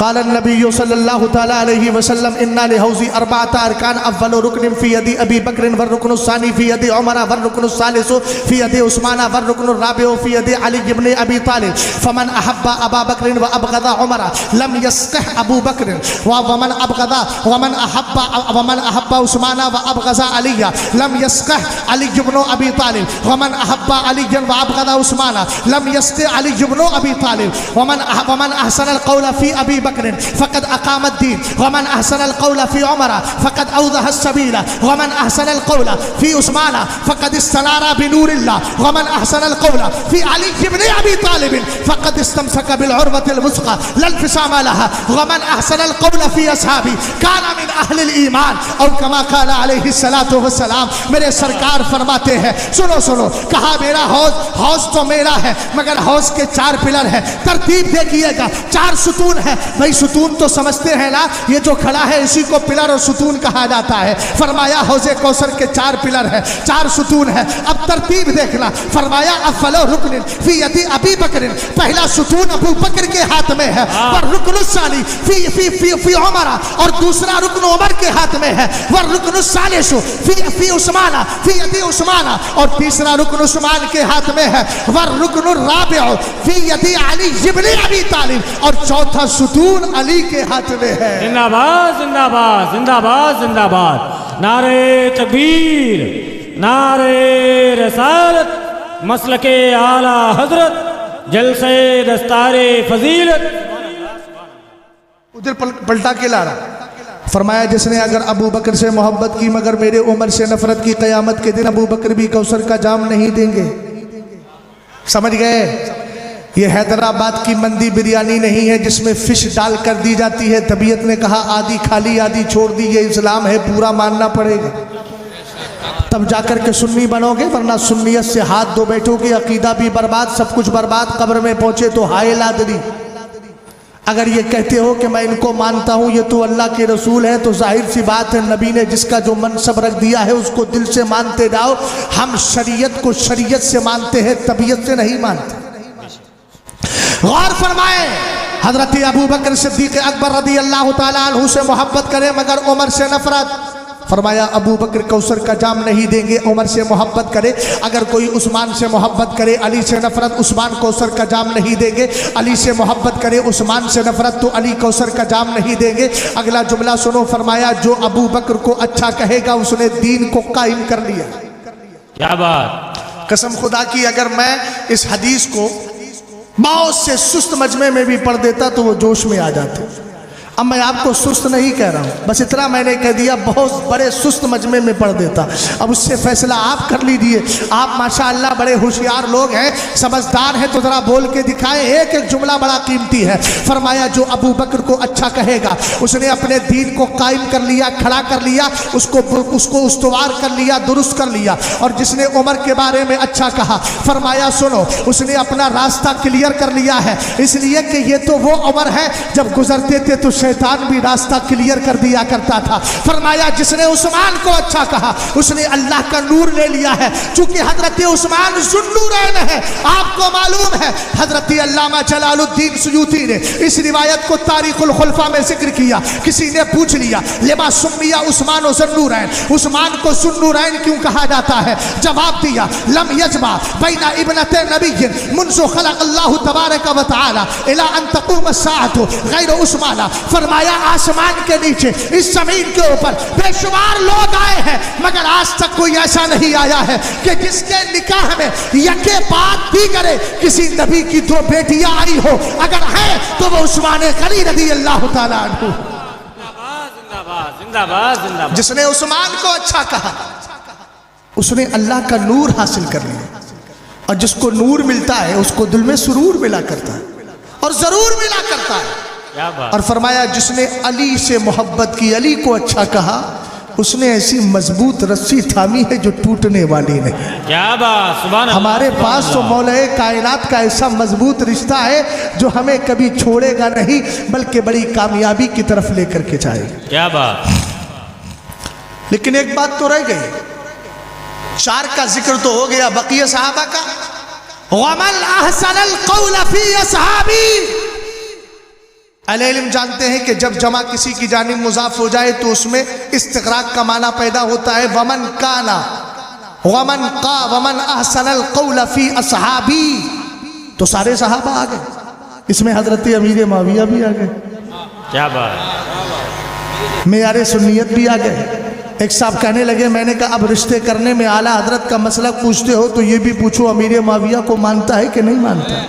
قال النبي صلى الله تعالى عليه وسلم إن لحوزي 4 أركان أول ركن في يد أبي بكر والركن الثاني في يد عمر والركن الثالث في يد عثمان والركن الرابع في يد علي بن أبي طالب فمن أحب أبا بكر وأبغض عمر لم يسقح أبو بكر ومن أحب عثمان وأبغض علي لم يسقح علي بن أبي طالب ومن أحب علي وأبغض عثمان لم يسقح علي بن أبي طالب ومن أحسن القول في أبي بكر فقد أقام الدين ومن أحسن القول في عمر فقد أوضح السبيل ومن أحسن القول في عثمان فقد استنار بنور الله ومن أحسن القول في علي بن أبي طالب فقد استمسك بالعروة الوثقى لا انفصام لها ومن أحسن القول في أصحابي كان من أهل الإيمان أو كما قال عليه الصلاة والسلام. میرے سرکار فرماتے ہیں سنو کہا میرا حوض تو میرا ہے مگر حوض کے 4 پلر ہیں. ترتیب دیکھیے گا 4 ستون ہے. بھائی ستون تو سمجھتے ہیں نا, یہ جو کھڑا ہے اسی کو پلر اور ستون کہا جاتا ہے. فرمایا حوض کوثر کے 4 پلر ہیں, 4 ستون ہیں. اب ترتیب دیکھنا. فرمایا اول رکن فی ید ابی بکر, پہلا ستون ابو بکر کے ہاتھ میں ہے. والرکن الثانی فی عمر, اور دوسرا رکن عمر کے ہاتھ میں ہے. والرکن الثالث فی عثمان فی ید عثمان, اور تیسرا رکن عثمان کے ہاتھ میں ہے. والرکن الرابع فی ید علی بن ابی طالب, اور چوتھا ستون علی کے ہاتھ میں ہے. زندہ باد زندہ باد زندہ باد زندہ باد. نعرہ تکبیر, نعرہ رسالت, مسلک اعلی حضرت, جلسہ دستار فضیلت. ادھر پلٹا کے لا رہا. فرمایا جس نے اگر ابو بکر سے محبت کی مگر میرے عمر سے نفرت کی, قیامت کے دن ابو بکر بھی کوثر کا جام نہیں دیں گے. سمجھ گئے؟ یہ حیدرآباد کی مندی بریانی نہیں ہے جس میں فش ڈال کر دی جاتی ہے. طبیعت نے کہا آدھی کھالی آدھی چھوڑ دی, یہ اسلام ہے, پورا ماننا پڑے گا تب جا کر کے سنی بنو گے, ورنہ سنیت سے ہاتھ دھو بیٹھو گے, عقیدہ بھی برباد, سب کچھ برباد. قبر میں پہنچے تو ہائے لادری. اگر یہ کہتے ہو کہ میں ان کو مانتا ہوں, یہ تو اللہ کے رسول ہے, تو ظاہر سی بات ہے نبی نے جس کا جو منصب رکھ دیا ہے اس کو دل سے مانتے جاؤ. ہم شریعت کو شریعت سے مانتے ہیں, طبیعت سے نہیں مانتے. غور فرمائیں, حضرت ابو بکر صدیق اکبر رضی اللہ تعالیٰ عنہ سے محبت کرے مگر عمر سے نفرت. فرمایا ابو بکر کوثر کا جام نہیں دیں گے. عمر سے محبت کرے, اگر کوئی عثمان سے محبت کرے, علی سے نفرت, عثمان کوثر کا جام نہیں دیں گے. علی سے محبت کرے, عثمان سے نفرت, تو علی کوثر کا جام نہیں دیں گے. اگلا جملہ سنو. فرمایا جو ابو بکر کو اچھا کہے گا اس نے دین کو قائم کر لیا. کیا بات. قسم خدا کی اگر میں اس حدیث کو بہت سے سست مجمع میں بھی پڑھ دیتا تو وہ جوش میں آ جاتے. اب میں آپ کو سست نہیں کہہ رہا ہوں, بس اتنا میں نے کہہ دیا بہت بڑے سست مجمع میں پڑھ دیتا. اب اس سے فیصلہ آپ کر لیجئے. آپ ماشاءاللہ بڑے ہوشیار لوگ ہیں, سمجھدار ہیں, تو ذرا بول کے دکھائیں. ایک ایک جملہ بڑا قیمتی ہے. فرمایا جو ابو بکر کو اچھا کہے گا اس نے اپنے دین کو قائم کر لیا, کھڑا کر لیا, اس کو استوار کر لیا, درست کر لیا. اور جس نے عمر کے بارے میں اچھا کہا, فرمایا سنو, اس نے اپنا راستہ کلیئر کر لیا ہے. اس لیے کہ یہ تو وہ عمر ہے جب گزرتے تھے تو شیطان بھی راستہ کلیئر کر دیا کرتا تھا. فرمایا جس نے عثمان کو اچھا کہا اس نے اللہ کا نور لے لیا ہے. چونکہ حضرت عثمان ذوالنورین ہے. آپ کو معلوم ہے حضرت علامہ جلال الدین سیوطی نے اس روایت کو تاریخ الخلفاء میں ذکر کیا. کسی نے پوچھ لیا لما سمیا عثمان و ذوالنورین, عثمان کو ذوالنورین کیوں کہا جاتا ہے؟ جواب دیا لم یجمع بین ابنت نبی منذ خلق اللہ تبارک و تعالی الی ان تقوم الساعۃ غیر عثمان. فرمایا آسمان کے نیچے اس زمین کے اوپر بے شمار لوگ آئے ہیں مگر آج تک کوئی ایسا نہیں آیا ہے کہ جس کے نکاح میں یکے بعد دیگرے کسی نبی کی 2 بیٹیاں آئی ہو. اگر ہے تو وہ عثمان غنی رضی اللہ تعالیٰ عنہ. جس نے عثمان کو اچھا کہا اس نے اللہ کا نور حاصل کر لیا, اور جس کو نور ملتا ہے اس کو دل میں سرور ملا کرتا ہے اور ضرور ملا کرتا ہے. اور فرمایا جس نے علی سے محبت کی, علی کو اچھا کہا, اس نے ایسی مضبوط رسی تھامی ہے جو ٹوٹنے والی نہیں. کیا بات. سبحان اللہ. ہمارے پاس تو مولا کائنات کا ایسا مضبوط رشتہ ہے جو ہمیں کبھی چھوڑے گا نہیں بلکہ بڑی کامیابی کی طرف لے کر کے جائے گا. کیا بات. لیکن ایک بات تو رہ گئی, 4 کا ذکر تو ہو گیا, بقیہ صحابہ کا. وَمَنْ أَحْسَنَ الْقَوْلَ فِي أَصْحَابِي, اہل علم جانتے ہیں کہ جب جمع کسی کی جانب مضاف ہو جائے تو اس میں استغراق کا معنی پیدا ہوتا ہے. ومن کانا ومن قا ومن احسن القول فی اصحابی، تو سارے صحابہ آ گئے، اس میں حضرت امیر معاویہ بھی آ گئے، کیا بات. معیار سنیت بھی آ گئے. ایک صاحب کہنے لگے، میں نے کہا اب رشتے کرنے میں اعلیٰ حضرت کا مسلک پوچھتے ہو تو یہ بھی پوچھو امیر معاویہ کو مانتا ہے کہ نہیں مانتا ہے.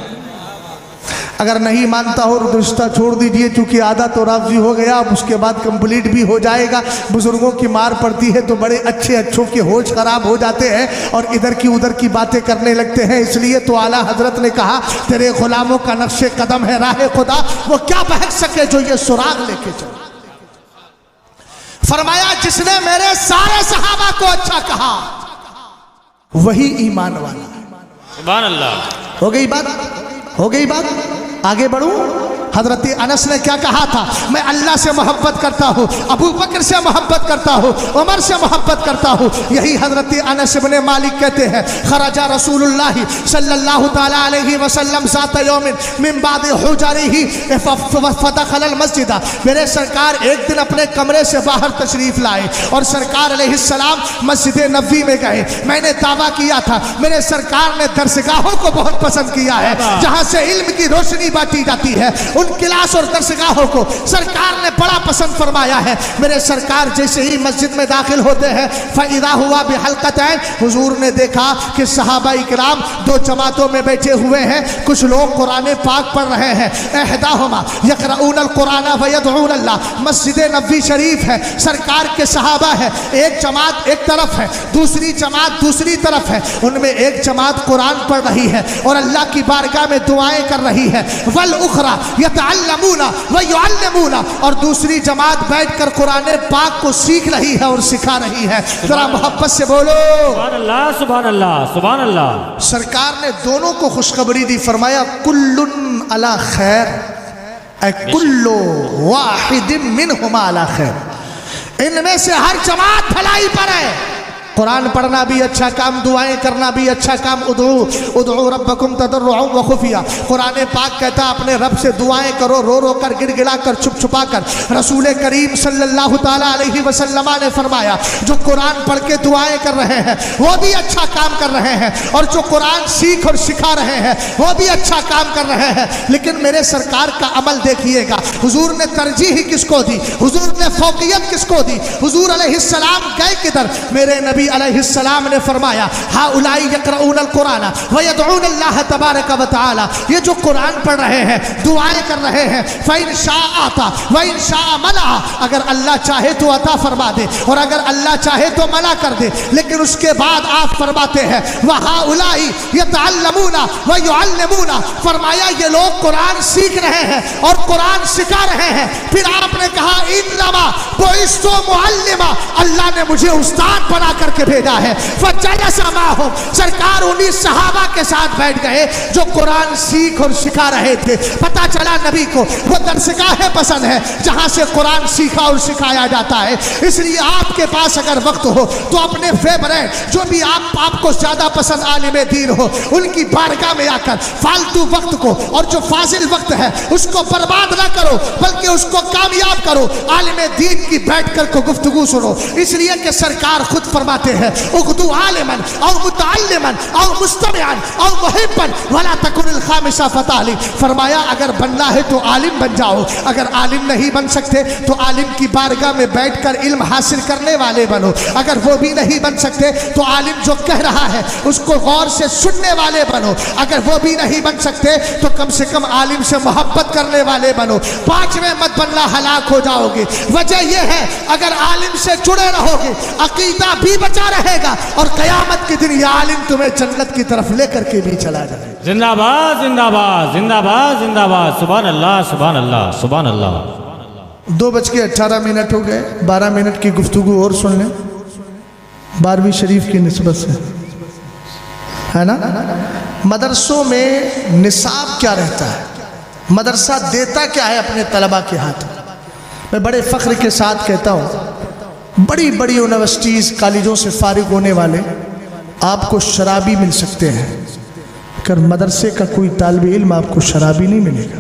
اگر نہیں مانتا ہو تو رشتہ چھوڑ دیجئے، چونکہ آدھا تو رافضی ہو گیا، اب اس کے بعد کمپلیٹ بھی ہو جائے گا. بزرگوں کی مار پڑتی ہے تو بڑے اچھوں کے ہوش خراب ہو جاتے ہیں اور ادھر کی ادھر کی باتیں کرنے لگتے ہیں. اس لیے تو اعلیٰ حضرت نے کہا تیرے غلاموں کا نقش قدم ہے راہ خدا، وہ کیا بہک سکے جو یہ سراغ لے کے چلے. فرمایا جس نے میرے سارے صحابہ کو اچھا کہا وہی ایمان والا ہے. سبحان اللہ. ہو گئی بات، ہو گئی بات. آگے بڑھوں. حضرت انس نے کیا کہا تھا؟ میں اللہ سے محبت کرتا ہوں، ابو بکر سے محبت کرتا ہوں، عمر سے محبت کرتا ہوں. یہی حضرت انس بن مالک کہتے ہیں خرج رسول اللہ صلی اللہ تعالی علیہ وسلم ذات یوم من بعد حجرہ فدخل المسجد. میرے سرکار ایک دن اپنے کمرے سے باہر تشریف لائے اور سرکار علیہ السلام مسجد نبوی میں گئے. میں نے دعویٰ کیا تھا میرے سرکار نے درسگاہوں کو بہت پسند کیا ہے جہاں سے علم کی روشنی بانٹی جاتی ہے. ان کلاس اور درسگاہوں کو سرکار نے بڑا پسند فرمایا ہے. میرے سرکار جیسے ہی مسجد میں داخل ہوتے ہیں فَإِذَا هُوَ بِحَلْقَتَيْن، حضور نے دیکھا کہ صحابہ اکرام دو جماعتوں میں بیٹھے ہوئے ہیں. کچھ لوگ قرآن پاک پڑھ رہے ہیں. اِحْدَاهُمَا يَقْرَؤُونَ الْقُرْآنَ وَيَدْعُونَ اللَّهَ. مسجد نبوی شریف ہے، سرکار کے صحابہ ہے، ایک جماعت ایک طرف ہے، دوسری جماعت دوسری طرف ہے. ان میں ایک جماعت قرآن پڑھ رہی ہے اور اللہ کی بارگاہ میں دعائیں کر رہی ہے. وَالْأُخْرَى يَتَعَلَّمُونَ وَيُعَلِّمُونَ، اور دوسری جماعت بیٹھ کر قرآن پاک کو سیکھ رہی ہے اور سکھا رہی ہے. ذرا محبت سے بولو سبحان اللہ سبحان اللہ سبحان اللہ. سرکار نے دونوں کو خوشخبری دی. فرمایا کلن علی خیر، اے کلو واحد منہما علی خیر. ان میں سے ہر جماعت بھلائی پر ہے. قرآن پڑھنا بھی اچھا کام، دعائیں کرنا بھی اچھا کام. ادعو ربکم تضرعا وخفیا. قرآن پاک کہتا اپنے رب سے دعائیں کرو، رو رو کر، گڑ گڑا کر، چھپ چھپا کر. رسول کریم صلی اللہ تعالی علیہ وسلم نے فرمایا جو قرآن پڑھ کے دعائیں کر رہے ہیں وہ بھی اچھا کام کر رہے ہیں، اور جو قرآن سیکھ اور سکھا رہے ہیں وہ بھی اچھا کام کر رہے ہیں. لیکن میرے سرکار کا عمل دیکھیے گا. حضور نے ترجیح کس کو دی؟ حضور نے فوقیت کس کو دی؟ حضور علیہ السلام گئے کدھر؟ میرے نبی علیہ السلام نے فرمایا ہؤلاء یقرؤون القرآن ویدعون اللہ تبارک و تعالی. یہ جو قرآن پڑھ رہے ہیں، دعائیں کر رہے ہیں، فإن شاء عطا وإن شاء منع، اگر اللہ چاہے تو عطا فرما دے اور اگر اللہ چاہے تو منع کر دے. لیکن اس کے بعد آپ فرماتے ہیں وہؤلاء یتعلمون ویعلمون. فرمایا یہ لوگ قرآن سیکھ رہے ہیں اور قرآن سکھا رہے ہیں. پھر آپ نے کہا انما بعثت معلما، اللہ نے مجھے استاد بنا کر کے بھیجا ہے. فجلس معهم، سرکار انہی صحابہ کے ساتھ بیٹھ گئے جو قرآن سیکھ اور سکھا رہے تھے. پتہ چلا نبی کو وہ درسگاہیں پسند ہے جہاں سے قرآن سیکھا اور سکھایا جاتا ہے. اس لیے آپ کے پاس اگر وقت ہو تو اپنے فیورٹ جو بھی آپ کو زیادہ پسند عالم دین ہو ان کی بارگاہ میں آ کر فالتو وقت کو اور جو فاضل وقت ہے اس کو برباد نہ کرو بلکہ اس کو کامیاب کرو. عالم دین کی بیٹھ کر کو گفتگو سنو. اس لیے کہ سرکار خود فرماتے ہیں اغدو عالما او متعلما او مستمعا او محبا ولا تکن الخامسہ فتالی. فرمایا اگر بننا ہے تو عالم بن جاؤ، اگر عالم نہیں بن سکتے تو عالم کی بارگاہ میں بیٹھ کر علم حاصل کرنے والے بنو. اگر وہ بھی نہیں بن سکتے تو عالم جو کہہ رہا ہے اس کو غور سے سننے والے بنو. اگر وہ بھی نہیں بن سکتے تو کم سے کم عالم سے محبت کرنے والے بنو. پانچویں مت بننا، ہلاک ہو جاؤ گے. وجہ یہ ہے اگر عالم سے جڑے رہو گے عقیدہ بھی بچا رہے گا اور قیامت کے دن یہ عالم تمہیں جنت کی طرف لے کر کے بھی چلا جائے. زندہ باد زندہ باد زندہ باد زندہ باد. سبحان اللہ سبحان اللہ سبحان اللہ. 2:18 ہو گئے. 12 منٹ کی گفتگو اور سن لیں 12ویں شریف کی نسبت سے، ہے نا. مدرسوں میں نصاب کیا رہتا ہے؟ مدرسہ دیتا کیا ہے اپنے طلبہ کے ہاتھ؟ میں بڑے فخر کے ساتھ کہتا ہوں بڑی بڑی یونیورسٹیز کالجوں سے فارغ ہونے والے آپ کو شرابی مل سکتے ہیں، اگر مدرسے کا کوئی طالب علم آپ کو شرابی نہیں ملے گا.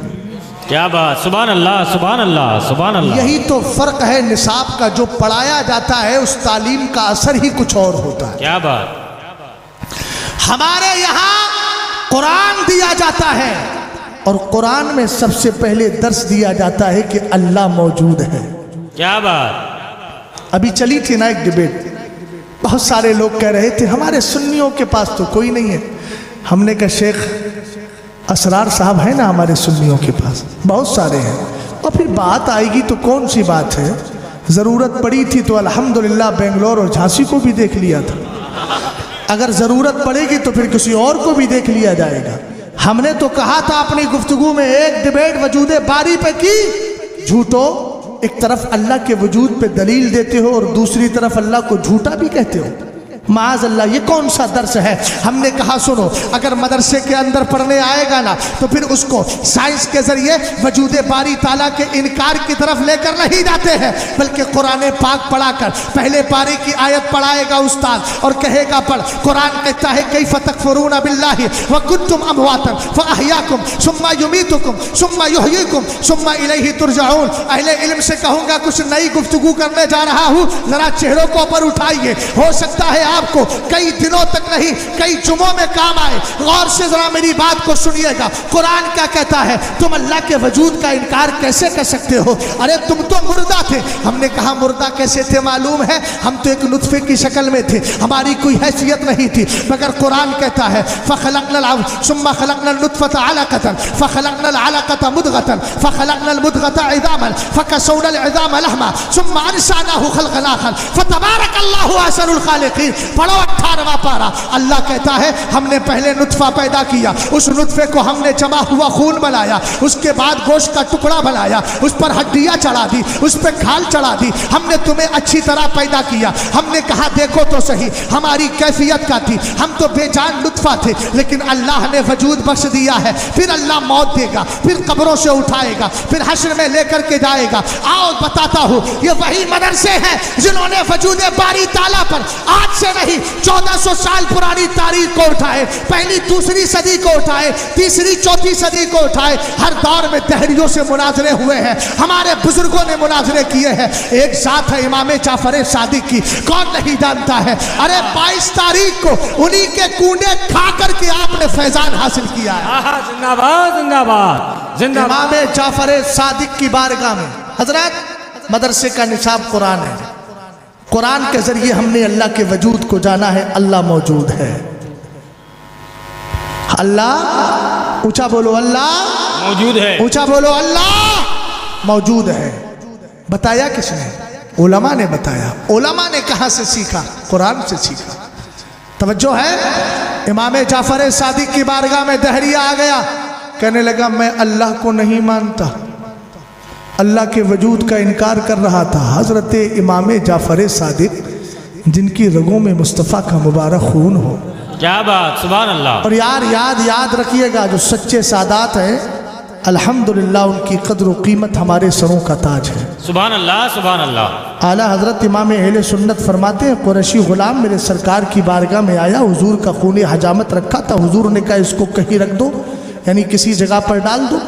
کیا بات، سبحان اللہ سبحان اللہ سبحان اللہ. یہی تو فرق ہے نصاب کا، جو پڑھایا جاتا ہے اس تعلیم کا اثر ہی کچھ اور ہوتا ہے. کیا بات. ہمارے یہاں قرآن دیا جاتا ہے اور قرآن میں سب سے پہلے درس دیا جاتا ہے کہ اللہ موجود ہے. کیا بات. ابھی چلی تھی نا ایک ڈیبیٹ، بہت سارے لوگ کہہ رہے تھے ہمارے سنیوں کے پاس تو کوئی نہیں ہے. ہم نے کہا شیخ اسرار صاحب ہیں نا ہمارے سنیوں کے پاس، بہت سارے ہیں. اور پھر بات آئے گی تو کون سی بات ہے، ضرورت پڑی تھی تو الحمدللہ بنگلور اور جھانسی کو بھی دیکھ لیا تھا. اگر ضرورت پڑے گی تو پھر کسی اور کو بھی دیکھ لیا جائے گا. ہم نے تو کہا تھا اپنی گفتگو میں، ایک ڈیبیٹ وجود باری پہ کی، جھوٹو ایک طرف اللہ کے وجود پہ دلیل دیتے ہو اور دوسری طرف اللہ کو جھوٹا بھی کہتے ہو. معاذ اللہ، یہ کون سا درس ہے؟ ہم نے کہا سنو، اگر مدرسے کے اندر پڑھنے آئے گا نا تو پھر اس کو سائنس کے ذریعے وجود باری تعالیٰ کے انکار کی طرف لے کر نہیں جاتے ہیں، بلکہ قرآن پاک پڑھا کر پہلے پارے کی آیت پڑھائے گا استاد اور کہے گا پڑھ. قرآن کہتا ہے کیف تکفرون باللہ وکنتم امواتا فاحیاکم ثم یمیتکم ثم یحییکم ثم الیہ ترجعون. اہل علم سے کہوں گا کچھ نئی گفتگو کرنے جا رہا ہوں، ذرا چہروں کو اوپر اٹھائیے، ہو سکتا ہے آپ کو کئی دنوں تک نہیں کئی جمعوں میں کام آئے. غور سے ذرا میری بات کو سنیے گا. قرآن کیا کہتا ہے؟ تم اللہ کے وجود کا انکار کیسے کر سکتے ہو؟ ارے تم تو مردہ تھے. ہم نے کہا مردہ کیسے تھے معلوم ہے؟ ہم تو ایک نطفے کی شکل میں تھے، ہماری کوئی حیثیت نہیں تھی. مگر قرآن کہتا ہے فخلقنا ثم خلقنا النطفة علقة فخلقنا العلقة مضغة فخلقنا المضغة عظاما فكسونا العظام لحما ثم انشأناه خلقا آخر فتبارك الله احسن الخالقين. پڑھو 18واں پارہ. اللہ کہتا ہے ہم نے پہلے نطفہ پیدا کیا، اس نطفے کو ہم نے جمع ہوا خون بنایا، اس کے بعد گوشت کا ٹکڑا بنایا، اس پر ہڈیاں چڑھا دی، اس پہ کھال چڑھا دی. ہم نے تمہیں اچھی طرح پیدا کیا. ہم نے کہا دیکھو تو صحیح ہماری کیفیت کا تھی، ہم تو بے جان نطفہ تھے، لیکن اللہ نے وجود بخش دیا ہے. پھر اللہ موت دے گا، پھر قبروں سے اٹھائے گا، پھر حشر میں لے کر کے جائے گا. آؤ بتاتا ہوں، یہ وہی مدرسے ہیں جنہوں نے وجود باری تعالیٰ پر آج سے نہیں 1400 سال پرانی تاریخ کو اٹھائے، پہلی دوسری صدی کو اٹھائے، تیسری چوتھی صدی کو اٹھائے. ہر دور میں دہریوں سے مناظرے ہوئے ہیں، ہمارے بزرگوں نے مناظرے کیے ہیں. ایک ذات ہے امام جعفر صادق کی، کون نہیں جانتا ہے؟ ارے 22 تاریخ کو انہی کے کونڈے کھا کر کے آپ نے فیضان حاصل کیا ہے. زندہ باد زندہ باد زندہ باد. امام جعفر صادق کی بارگاہ میں حضرات مدرسے کا نصاب قرآن ہے. قرآن کے ذریعے ہم نے اللہ کے وجود کو جانا ہے. اللہ موجود ہے. اللہ اونچا بولو، اللہ موجود ہے. اونچا بولو، اللہ موجود ہے. بتایا کس نے؟ علماء نے بتایا. علماء نے کہاں سے سیکھا؟ قرآن سے سیکھا. توجہ ہے. امام جعفر صادق کی بارگاہ میں دہریہ آ گیا، کہنے لگا میں اللہ کو نہیں مانتا، اللہ کے وجود کا انکار کر رہا تھا. حضرت امام جعفر صادق جن کی رگوں میں مصطفیٰ کا مبارک خون ہو. کیا بات، سبحان اللہ. اور یاد رکھیے گا، جو سچے سادات ہیں الحمدللہ ان کی قدر و قیمت ہمارے سروں کا تاج ہے. سبحان اللہ سبحان اللہ. اعلیٰ حضرت امام اہل سنت فرماتے ہیں قریشی غلام میرے سرکار کی بارگاہ میں آیا، حضور کا خون حجامت رکھا تھا. حضور نے کہا اس کو کہیں رکھ دو، یعنی کسی جگہ پر ڈال دو.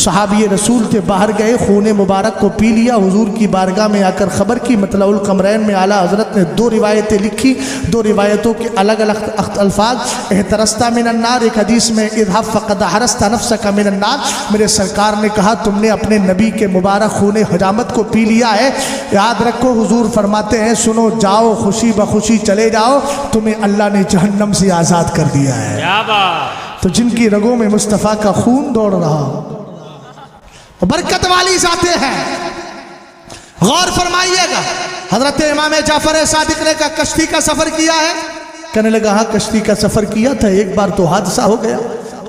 صحابی رسول تھے، باہر گئے، خون مبارک کو پی لیا. حضور کی بارگاہ میں آ کر خبر کی. مطلع القمرین میں اعلیٰ حضرت نے 2 روایتیں لکھی، 2 روایتوں کے الگ الگ الفاظ. احترست من النار، ایک حدیث میں اذهب فقد حرست نفسك من النار. میرے سرکار نے کہا تم نے اپنے نبی کے مبارک خون حجامت کو پی لیا ہے. یاد رکھو حضور فرماتے ہیں سنو، جاؤ خوشی بخوشی چلے جاؤ، تمہیں اللہ نے جہنم سے آزاد کر دیا ہے. کیا بات. تو جن کی رگوں میں مصطفیٰ کا خون دوڑ رہا، برکت والی ذاتیں ہیں. غور فرمائیے گا. حضرت امام جعفر صادق نے کہا کشتی کا سفر کیا ہے؟ کہنے لگا ہاں کشتی کا سفر کیا تھا، ایک بار تو حادثہ ہو گیا.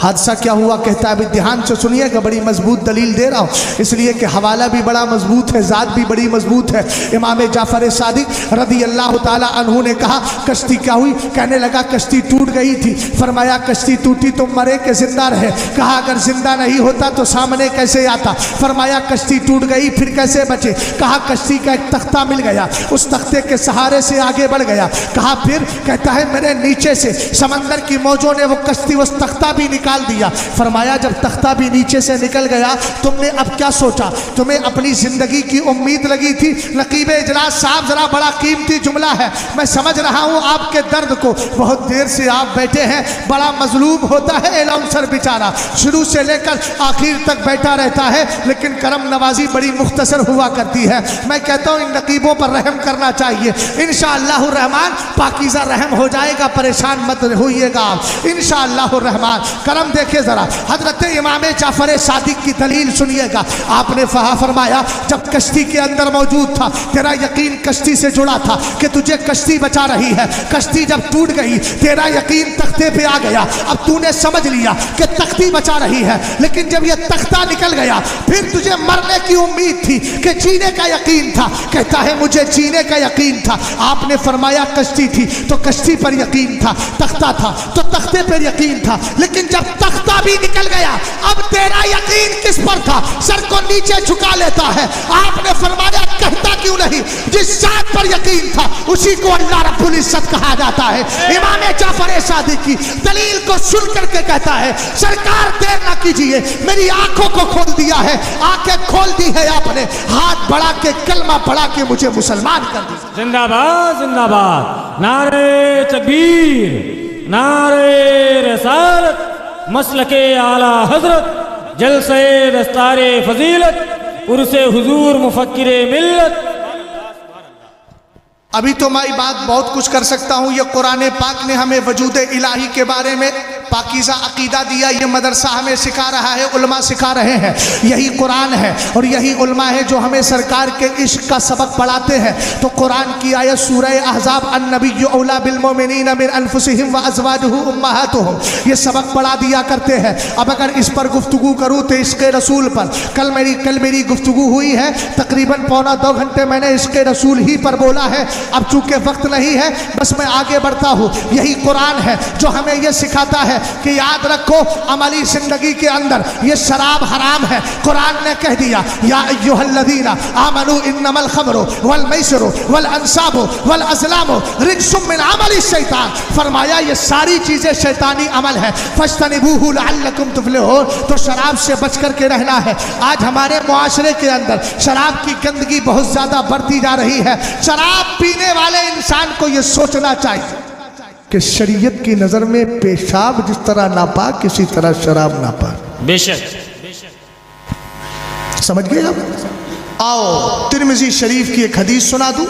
حادثہ کیا ہوا؟ کہتا ہے ابھی دھیان سے سنیے گا، بڑی مضبوط دلیل دے رہا ہوں، اس لیے کہ حوالہ بھی بڑا مضبوط ہے، ذات بھی بڑی مضبوط ہے. امام جعفر صادق رضی اللہ تعالی عنہ نے کہا کشتی کیا ہوئی؟ کہنے لگا کشتی ٹوٹ گئی تھی. فرمایا کشتی ٹوٹی تو مرے کہ زندہ رہے؟ کہا اگر زندہ نہیں ہوتا تو سامنے کیسے آتا؟ فرمایا کشتی ٹوٹ گئی پھر کیسے بچے؟ کہا کشتی کا ایک تختہ مل گیا، اس تختے کے سہارے سے آگے بڑھ گیا. کہا پھر؟ کہتا ہے میرے نیچے سے سمندر کی موجوں نے وہ کشتی اس تختہ بھی نکالا نکال دیا. فرمایا جب تختہ بھی نیچے سے نکل گیا تم نے اب کیا سوچا؟ تمہیں اپنی زندگی کی امید لگی تھی. نقیب اجلاس صاحب ذرا بڑا قیمتی جملہ ہے، میں سمجھ رہا ہوں آپ کے درد کو. بہت دیر سے آپ بیٹھے ہیں، بڑا مظلوم ہوتا ہے الاؤنسر بیچارہ، شروع سے لے کر آخر تک بیٹھا رہتا ہے، لیکن کرم نوازی بڑی مختصر ہوا کرتی ہے. میں کہتا ہوں ان نقیبوں پر رحم کرنا چاہیے. انشاءاللہ الرحمن پاکیزہ رحم ہو جائے گا، پریشان مت ہوئیے گا آپ انشاءاللہ الرحمن. کرم دیکھیں ذرا، حضرت امام جعفر صادق کی دلیل سنیے گا. آپ نے فرمایا جب کشتی کے اندر موجود تھا تیرا یقین کشتی سے جڑا تھا کہ تجھے کشتی بچا رہی ہے. کشتی جب ٹوٹ گئی تیرا یقین تختے پہ آ گیا، اب تو نے سمجھ لیا کہ تختی بچا رہی ہے. لیکن جب یہ تختہ نکل گیا پھر تجھے مرنے کی امید تھی کہ جینے کا یقین تھا. کہتا ہے مجھے جینے کا یقین تھا. آپ نے فرمایا کشتی تھی تو کشتی پر یقین تھا، تختہ تھا تو تختے پر یقین تھا. لیکن جب تختہ بھی نکل گیا اب تیرا یقین کس پر تھا؟ سر کو نیچے جھکا لیتا ہے. آپ نے فرمایا کہتا کیوں نہیں؟ جس ذات پر یقین تھا اسی کو اللہ رب العزت کہا جاتا ہے. امام جعفر صادق کی دلیل کو سن کر کے کہتا ہے سرکار دیر نہ کیجئے، میری آنکھوں کو کھول دیا ہے. آنکھیں کھول دی ہے آپ نے، ہاتھ بڑھا کے کلمہ پڑھا کے مجھے مسلمان کر دیا. زندہ باد زندہ باد، نعرہ تکبیر، نعرہ رسالت، مسلک اعلی حضرت، جلسہ دستار فضیلت، عرس حضور مفکر ملت. ابھی تو میں بات بہت کچھ کر سکتا ہوں. یہ قرآن پاک نے ہمیں وجود الہی کے بارے میں پاکیزہ عقیدہ دیا. یہ مدرسہ ہمیں سکھا رہا ہے، علماء سکھا رہے ہیں. یہی قرآن ہے اور یہی علماء ہے جو ہمیں سرکار کے عشق کا سبق پڑھاتے ہیں. تو قرآن کی آیت سورہ احزاب النبی اولی بالمؤمنین من انفسہم وازواجہ امہاتہم، یہ سبق پڑھا دیا کرتے ہیں. اب اگر اس پر گفتگو کروں تو عشق رسول پر کل میری گفتگو ہوئی ہے، تقریباً پونا 2 گھنٹے میں نے عشق رسول ہی پر بولا ہے. اب چونکہ وقت نہیں ہے بس میں آگے بڑھتا ہوں. یہی قرآن ہے جو ہمیں یہ سکھاتا ہے کہ یاد رکھو عملی زندگی کے اندر یہ شراب حرام ہے. قرآن نے کہہ دیا یا ایھا الذین آمنوا انما الخمر والمیسر والانصاب والازلام رجس من عمل الشیطان. فرمایا یہ ساری چیزیں شیطانی عمل ہے. فاجتنبوہ لعلکم تفلحون. تو شراب سے بچ کر کے رہنا ہے. آج ہمارے معاشرے کے اندر شراب کی گندگی بہت زیادہ بڑھتی جا رہی ہے. شراب پینے والے انسان کو یہ سوچنا چاہیے کہ شریعت کی نظر میں پیشاب جس طرح ناپاک کسی طرح شراب ناپاک. بے شک. سمجھ گئے آپ؟ آؤ ترمذی شریف کی ایک حدیث سنا دوں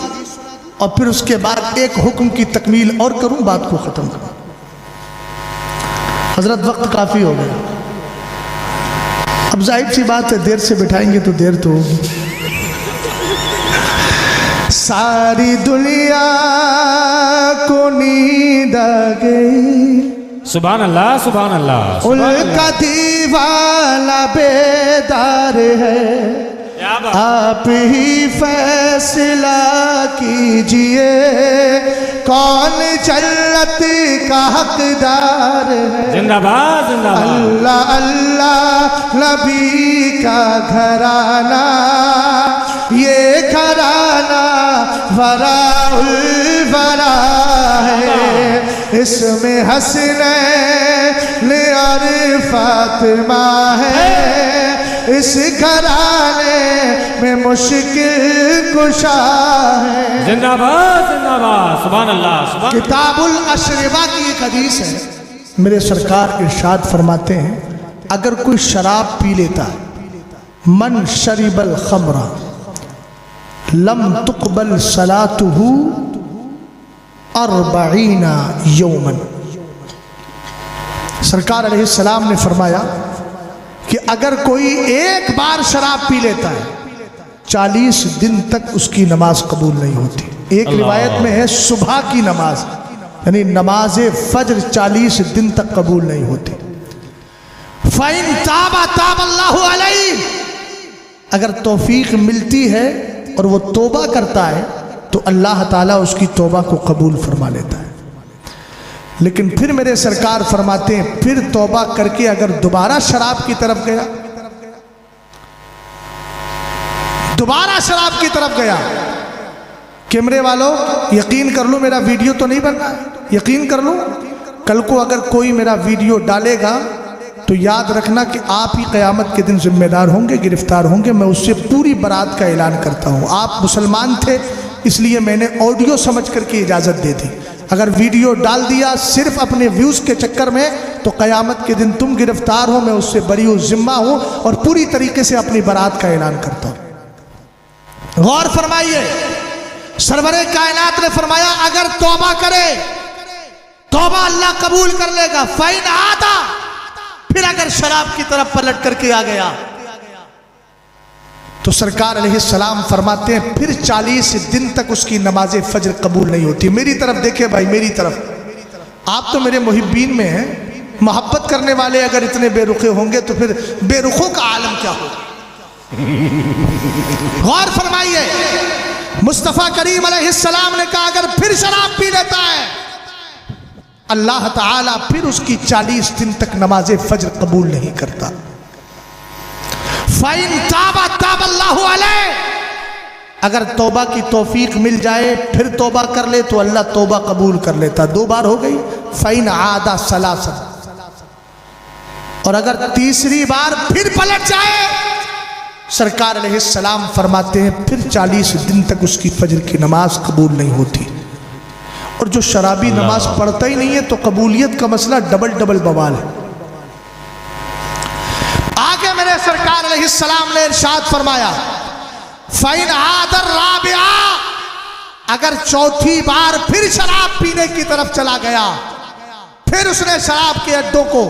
اور پھر اس کے بعد ایک حکم کی تکمیل اور کروں، بات کو ختم کروں. حضرت وقت کافی ہو گیا. اب ظاہر سی بات ہے دیر سے بٹھائیں گے تو دیر تو ہوگی. ساری دنیا کو نیند آ گئی، سبحان اللہ سبحان اللہ. ان کا دیوانہ بیدار ہے، آپ ہی فیصلہ کیجئے کون جنت کا حقدار ہے. زندہ باد زندہ باد. اللہ اللہ نبی کا گھرانہ، یہ گھرانہ وراء الورا ہے. اس میں حسنین اور فاطمہ ہے، اس گھرانے میں مشکل کشا ہے. زندہ باد زندہ باد. سبحان اللہ سبحان. کتاب الاشربہ کی ایک حدیث ہے. میرے سرکار ارشاد فرماتے ہیں اگر کوئی شراب پی لیتا من شرب الخمر لم تقبل صلاتہ 40 یوما. سرکار علیہ السلام نے فرمایا کہ اگر کوئی ایک بار شراب پی لیتا ہے 40 دن تک اس کی نماز قبول نہیں ہوتی. ایک روایت میں ہے صبح کی نماز یعنی نماز فجر 40 دن تک قبول نہیں ہوتی. فَإِن تَابَ تَابَ اللَّهُ عَلَيْهِ. اگر توفیق ملتی ہے اور وہ توبہ کرتا ہے تو اللہ تعالیٰ اس کی توبہ کو قبول فرما لیتا ہے. لیکن پھر میرے سرکار فرماتے ہیں پھر توبہ کر کے اگر دوبارہ شراب کی طرف گیا، دوبارہ شراب کی طرف گیا، کیمرے والوں یقین کر لو میرا ویڈیو تو نہیں بن رہا ہے، یقین کر لو کل کو اگر کوئی میرا ویڈیو ڈالے گا تو یاد رکھنا کہ آپ ہی قیامت کے دن ذمہ دار ہوں گے، گرفتار ہوں گے۔ میں اس سے پوری برات کا اعلان کرتا ہوں۔ آپ مسلمان تھے اس لیے میں نے آڈیو سمجھ کر کے اجازت دے دی، اگر ویڈیو ڈال دیا صرف اپنے ویوز کے چکر میں تو قیامت کے دن تم گرفتار ہو، میں اس سے بری و ذمہ ہوں اور پوری طریقے سے اپنی برات کا اعلان کرتا ہوں۔ غور فرمائیے، سرور کائنات نے فرمایا اگر توبہ کرے توبہ اللہ قبول کر لے گا، فَإِنْ عَادَ، پھر اگر شراب کی طرف پلٹ کر کے آ گیا تو سرکار علیہ السلام فرماتے ہیں پھر 40 دن تک اس کی نماز فجر قبول نہیں ہوتی۔ میری طرف دیکھیں بھائی، میری طرف، آپ تو میرے محبین میں ہیں، محبت کرنے والے اگر اتنے بے رخے ہوں گے تو پھر بے رخوں کا عالم کیا ہوگا۔ غور فرمائیے، مصطفیٰ کریم علیہ السلام نے کہا اگر پھر شراب پی لیتا ہے اللہ تعالیٰ پھر اس کی 40 دن تک نماز فجر قبول نہیں کرتا۔ فَإِن تَابَ تَابَ اللَّهُ عَلَيْهِ، اگر توبہ کی توفیق مل جائے پھر توبہ کر لے تو اللہ توبہ قبول کر لیتا۔ 2 بار ہو گئی۔ فَإِنْ عَادَ ثَلَاثًا، اور اگر تیسری بار پھر پلٹ جائے سرکار علیہ السلام فرماتے ہیں پھر 40 دن تک اس کی فجر کی نماز قبول نہیں ہوتی۔ اور جو شرابی نماز پڑھتا ہی نہیں ہے تو قبولیت کا مسئلہ ڈبل بوال ہے۔ آگے میرے سرکار علیہ السلام نے ارشاد فرمایا فَإِنْ عَادَ الرَّابِعَةَ، اگر چوتھی بار پھر شراب پینے کی طرف چلا گیا، پھر اس نے شراب کے اڈوں کو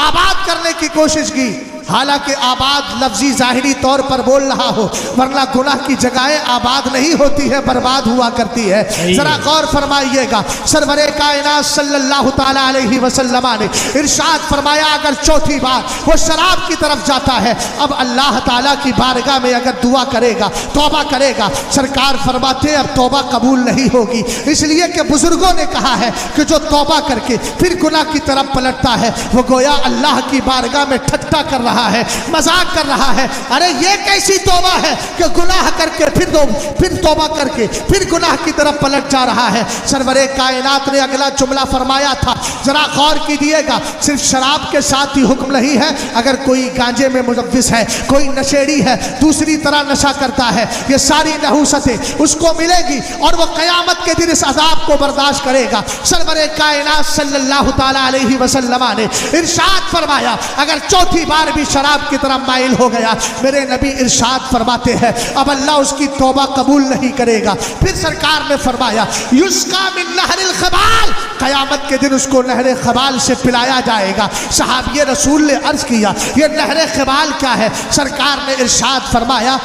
آباد کرنے کی کوشش کی، حالانکہ آباد لفظی ظاہری طور پر بول رہا ہو، ورنہ گناہ کی جگہیں آباد نہیں ہوتی ہے، برباد ہوا کرتی ہے۔ ذرا غور فرمائیے گا، سرور کائنات صلی اللہ تعالیٰ علیہ وسلم نے ارشاد فرمایا اگر چوتھی بار وہ شراب کی طرف جاتا ہے، اب اللہ تعالیٰ کی بارگاہ میں اگر دعا کرے گا، توبہ کرے گا، سرکار فرماتے ہیں اب توبہ قبول نہیں ہوگی، اس لیے کہ بزرگوں نے کہا ہے کہ جو توبہ کر کے پھر گناہ کی طرف پلٹتا ہے وہ گویا اللہ کی بارگاہ میں ٹھٹا کر رہا ہے، مذاق کر رہا ہے۔ ارے یہ کیسی توبہ ہے کہ گناہ کر کے پھر توبہ کر کے پھر گناہ کی طرف پلٹ جا رہا ہے۔ سرور کائنات نے اگلا جملہ فرمایا تھا، ذرا غور کیجیے گا، صرف شراب کے ساتھ ہی حکم نہیں ہے، اگر کوئی گانجے میں ملوث ہے، کوئی نشیڑی ہے، دوسری طرح نشہ کرتا ہے، یہ ساری نحوستیں اس کو ملے گی اور وہ قیامت کے دن اس عذاب کو برداشت کرے گا۔ سرور کائنات صلی اللہ تعالیٰ علیہ وسلم نے ارشاد فرمایا اگر چوتھی بار بھی شراب کی طرف مائل ہو گیا، میرے نبی ارشاد فرماتے ہیں اب اللہ اس کی توبہ قبول نہیں کرے گا۔ پھر سرکار نے فرمایا یسقا من نہر الخبال، قیامت کے دن اس کو نہر خبال سے پلایا جائے گا۔ صحابی رسول نے عرض کیا یہ نہر خبال کیا ہے؟ سرکار نے ارشاد فرمایا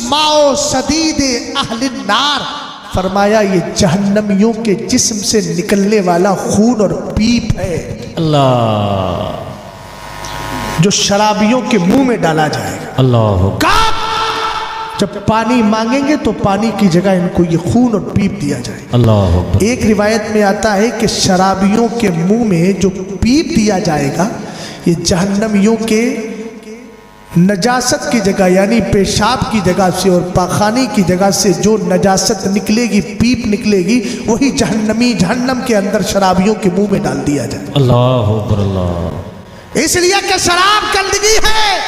ماء صدید اہل النار، فرمایا یہ جہنمیوں کے جسم سے نکلنے والا خون اور پیپ ہے اللہ، جو شرابیوں کے منہ میں ڈالا جائے گا۔ اللہ، کب؟ جب پانی مانگیں گے تو پانی کی جگہ ان کو یہ خون اور پیپ دیا جائے گا۔ اللہ، ایک روایت میں آتا ہے کہ شرابیوں کے منہ میں جو پیپ دیا جائے گا یہ جہنمیوں کے نجاست کی جگہ یعنی پیشاب کی جگہ سے اور پاخانے کی جگہ سے جو نجاست نکلے گی، پیپ نکلے گی، وہی جہنمی جہنم کے اندر شرابیوں کے منہ میں ڈال دیا جائے گا۔ اللہ اکبر، اللہ، اس لیے کہ شراب گندگی ہے،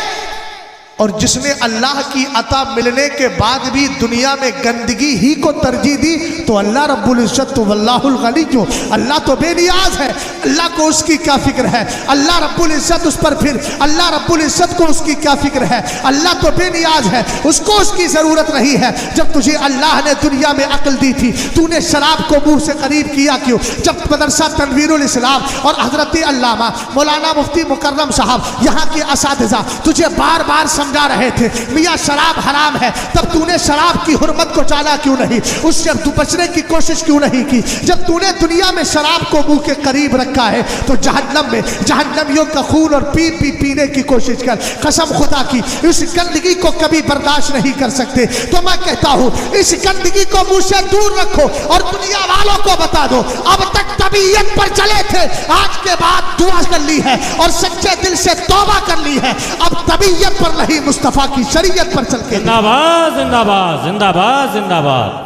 اور جس نے اللہ کی عطا ملنے کے بعد بھی دنیا میں گندگی ہی کو ترجیح دی تو اللہ رب العزت تو واللہ الغنی، جو اللہ تو بے نیاز ہے، اللہ کو اس کی کیا فکر ہے؟ اللہ رب العزت اس پر پھر اللہ رب العزت کو اس کی کیا فکر ہے؟ اللہ تو بے نیاز ہے، اس کو اس کی ضرورت نہیں ہے۔ جب تجھے اللہ نے دنیا میں عقل دی تھی تو نے شراب کو منہ سے قریب کیا کیوں؟ جب مدرسہ تنویر الاسلام اور حضرت علامہ مولانا مفتی مکرم صاحب یہاں کے اساتذہ تجھے بار بار سمجھا رہے تھے میاں شراب حرام ہے، تب تو نے شراب کی حرمت کو جانا کیوں نہیں؟ اس سے بچنے کی کوشش کیوں نہیں کی؟ جب تو نے دنیا میں شراب کو منہ کے قریب رکھا ہے تو جہنم میں جہنمیوں کا خون اور پیپ بھی پینے کی کوشش کر، قسم خدا کی اس گندگی کو کبھی برداشت نہیں کر سکتے۔ تو میں کہتا ہوں اس گندگی کو منہ سے دور رکھو اور دنیا والوں کو بتا دو اب تک طبیعت پر چلے تھے، آج کے بعد دعا کر لی ہے اور سچے دل سے توبہ کر لی ہے، اب طبیعت پر نہیں مصطفیٰ کی شریعت پر چل کے۔ زندہ باد، زندہ باد، زندہ باد، زندہ باد۔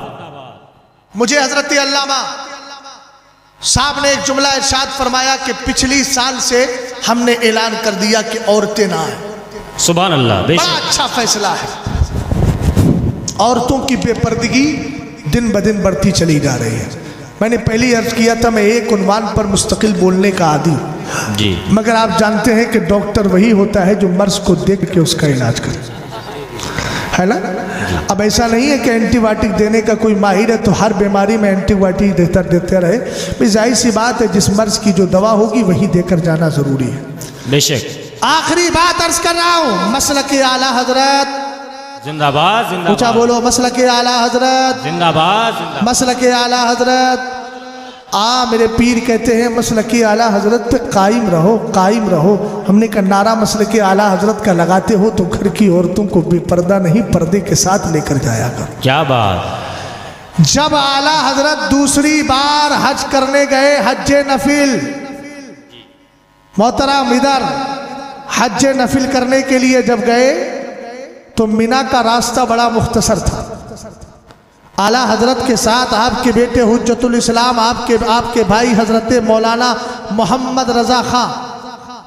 مجھے حضرت علامہ صاحب نے ایک جملہ ارشاد فرمایا کہ پچھلی سال سے ہم نے اعلان کر دیا کہ عورتیں نہ آئیں. سبحان اللہ. بے بڑا شک. اچھا فیصلہ ہے. عورتوں کی بے پردگی دن بدن بڑھتی چلی جا رہی ہے. میں نے پہلی عرض کیا تھا میں ایک عنوان پر مستقل بولنے کا عادی ہوں، جی. مگر آپ جانتے ہیں کہ ڈاکٹر وہی ہوتا ہے جو مرض کو دیکھ کے اس کا علاج کرے، ہے نا؟ اب ایسا نہیں ہے کہ اینٹی بائیوٹک دینے کا کوئی ماہر ہے تو ہر بیماری میں اینٹی بائیوٹک دیتے رہے. بھئی ظاہر سی بات ہے جس مرض کی جو دوا ہوگی وہی دے کر جانا ضروری ہے. بے شک. آخری بات عرض کر رہا ہوں، مسلک اعلیٰ حضرت زندہ باد زندہ اونچا باد بولو، مسلک اعلیٰ حضرت، زندہ باد زندہ باد. مسلک اعلیٰ حضرت. میرے پیر کہتے ہیں مسلک اعلیٰ حضرت پہ قائم رہو، قائم رہو. ہم نے کہا نعرہ مسلک اعلیٰ حضرت کا لگاتے ہو تو گھر کی عورتوں کو بے پردہ نہیں پردے کے ساتھ لے کر جایا کرو. کیا بات. جب اعلیٰ حضرت دوسری بار حج کرنے گئے، حج نفل، محترم ادھر حج نفل کرنے کے لیے جب گئے تو مینا کا راستہ بڑا مختصر تھا. اعلیٰ حضرت کے ساتھ آپ کے بیٹے حجت الاسلام، آپ کے بھائی حضرت مولانا محمد رضا خان،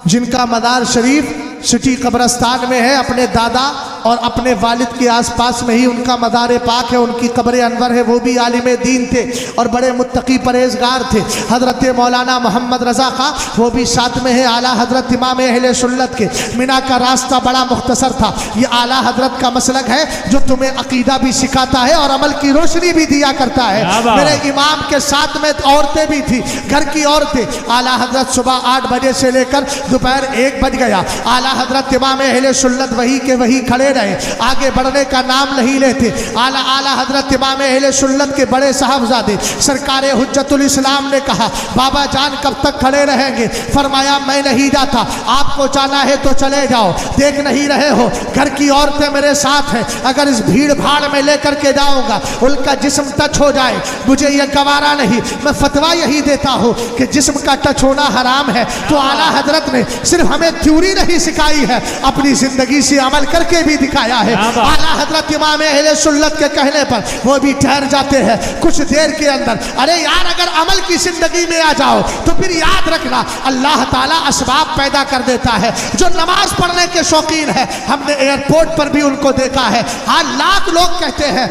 جن کا مدار شریف سٹی قبرستان میں ہے، اپنے دادا اور اپنے والد کے آس پاس میں ہی ان کا مدار پاک ہے. ان کی قبر انور ہے. وہ بھی عالم دین تھے اور بڑے متقی پرہیزگار تھے. حضرت مولانا محمد رضا خان وہ بھی ساتھ میں ہے. اعلیٰ حضرت امام اہل سنت کے. مینا کا راستہ بڑا مختصر تھا. یہ اعلیٰ حضرت کا مسلک ہے جو تمہیں عقیدہ بھی سکھاتا ہے اور عمل کی روشنی بھی دیا کرتا ہے. میرے امام کے ساتھ میں عورتیں بھی تھی، گھر کی عورتیں. اعلیٰ حضرت صبح 8 بجے سے لے کر دوپہر 1 بج گیا. اعلیٰ حضرت امام اہل سنت وہی کے وہی کھڑے رہے، آگے بڑھنے کا نام نہیں لیتے. اعلیٰ حضرت امام اہل سنت کے بڑے صاحبزادے سرکار حجت الاسلام نے کہا بابا جان کب تک کھڑے رہیں گے؟ فرمایا میں نہیں جاتا، آپ کو جانا ہے تو چلے جاؤ. دیکھ نہیں رہے ہو گھر کی عورتیں میرے ساتھ ہیں، اگر اس بھیڑ بھاڑ میں لے کر کے جاؤں گا ان کا جسم ٹچ ہو جائے، مجھے یہ گوارا نہیں. میں فتویٰ یہی دیتا ہوں کہ جسم کا ٹچ ہونا حرام ہے. تو اعلیٰ حضرت نے صرف ہمیں تھیوری نہیں سکھائی ہے، اپنی زندگی سے عمل کر کے بھی دکھایا ہے. اعلیٰ حضرت امام اہل سنت کے کہنے پر وہ بھی ٹھہر جاتے ہیں کچھ دیر کے اندر. ارے یار اگر عمل کی زندگی میں آ جاؤ تو پھر یاد رکھنا اللہ تعالیٰ اسباب پیدا کر دیتا ہے. جو نماز پڑھنے کے شوقین ہے ہم نے ایئرپورٹ پر بھی ان کو دیکھا ہے. ہاں لاکھ لوگ کہتے ہیں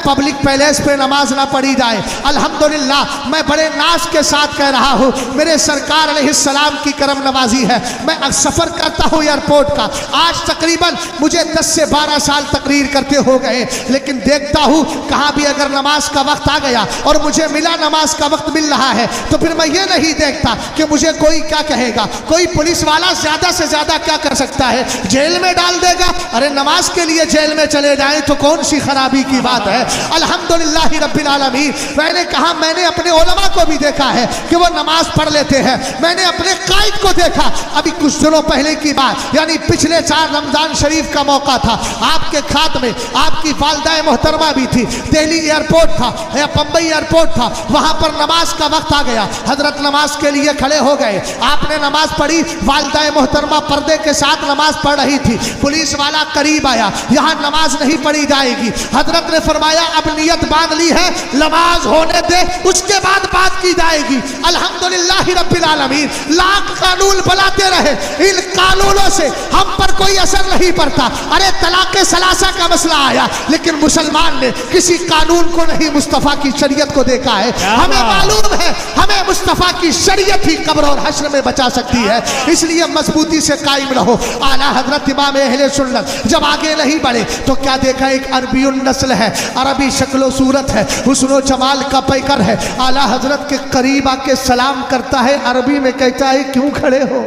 پبلک پیلیس پہ نماز نہ پڑھی جائے. الحمدللہ میں بڑے ناز کے ساتھ کہہ رہا ہوں میرے سرکار علیہ السلام کی کرم نوازی ہے. میں سفر کرتا ہوں ایئرپورٹ کا، آج تقریباً مجھے 10 سے 12 سال تقریر کرتے ہو گئے، لیکن دیکھتا ہوں کہاں بھی اگر نماز کا وقت آ گیا اور مجھے ملا نماز کا وقت مل رہا ہے تو پھر میں یہ نہیں دیکھتا کہ مجھے کوئی کیا کہے گا. کوئی پولیس والا زیادہ سے زیادہ کیا کر سکتا ہے؟ جیل میں ڈال دے گا. ارے نماز کے لیے جیل میں چلے جائیں تو کون سی خرابی کی بات ہے؟ الحمدللہ رب العالمین. میں نے کہا میں نے اپنے علماء کو بھی دیکھا ہے کہ وہ نماز پڑھ لیتے ہیں. میں نے اپنے قائد کو دیکھا، ابھی کچھ دنوں پہلے کی بات یعنی پچھلے 4 رمضان شریف کا موقع تھا، آپ کے خاتمے میں آپ کی والدہ محترمہ بھی تھی. دہلی ایئرپورٹ تھا یا بمبئی ایئرپورٹ تھا، وہاں پر نماز کا وقت آ گیا. حضرت نماز کے لیے کھڑے ہو گئے، آپ نے نماز پڑھی، والدہ محترمہ پردے کے ساتھ نماز پڑھ رہی تھی. پولیس والا قریب آیا، یہاں نماز نہیں پڑھی جائے گی. حضرت نے فرمایا اب نیت باندھ لی ہے، نماز ہونے دے اس کے بعد بات کی جائے گی. الحمدللہ رب العالمین. لاکھ قانون بناتے رہے، ان قانونوں سے ہم پر کوئی اثر نہیں پڑتا. ارے طلاق ثلاثہ کا مسئلہ آیا لیکن مسلمان نے کسی قانون کو نہیں مصطفیٰ کی شریعت کو دیکھا ہے. ہمیں معلوم ہے ہمیں مصطفیٰ کی شریعت ہی قبر اور حشر میں بچا سکتی ہے، اس لیے مضبوطی سے قائم رہو. اعلیٰ حضرت امام اہل سنت جب آگے نہیں بڑھے تو کیا دیکھا؟ ایک عربی النسل ہے، عربی شکل و صورت ہے، حسن و جمال کا پیکر ہے. اعلیٰ حضرت کے قریب آ کے سلام کرتا ہے، عربی میں کہتا ہے کیوں کھڑے ہو؟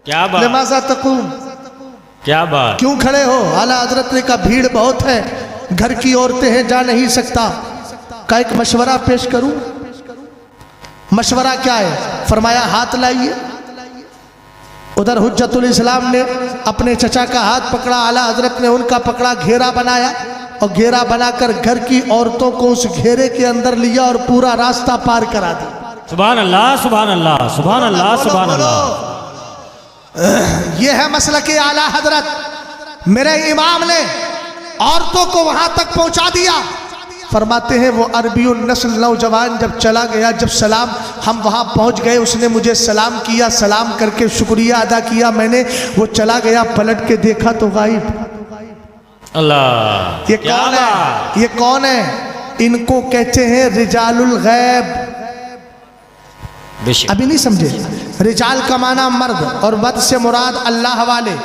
کیا بات. لماذا تقوم؟ کیا بات. کیوں کھڑے ہو؟ اعلیٰ حضرت نے کہا بھیڑ بہت ہے، گھر کی عورتیں ہیں، جا نہیں سکتا. کا ایک مشورہ پیش کروں؟ مشورہ کیا ہے؟ فرمایا ہاتھ لائیے. ادھر حجت الاسلام نے اپنے چچا کا ہاتھ پکڑا، اعلیٰ حضرت نے ان کا پکڑا، گھیرا بنایا اور گھیرا بنا کر گھر کی عورتوں کو اس گھیرے کے اندر لیا اور پورا راستہ پار کرا دیا. سبحان اللہ سبحان اللہ سبحان اللہ سبحان اللہ. یہ ہے مسلک اعلیٰ حضرت. میرے امام نے عورتوں کو وہاں تک پہنچا دیا فرماتے ہیں وہ عربی النسل نوجوان جب چلا گیا، جب سلام ہم وہاں پہنچ گئے، اس نے مجھے سلام کیا، سلام کر کے شکریہ ادا کیا میں نے، وہ چلا گیا، پلٹ کے دیکھا تو غائب۔ اللہ، یہ کون ہے؟ یہ کون ہے؟ ان کو کہتے ہیں رجال الغیب۔ بے شک ابھی نہیں سمجھے؟ رجال کا معنی مرد، اور مرد سے مراد اللہ والے۔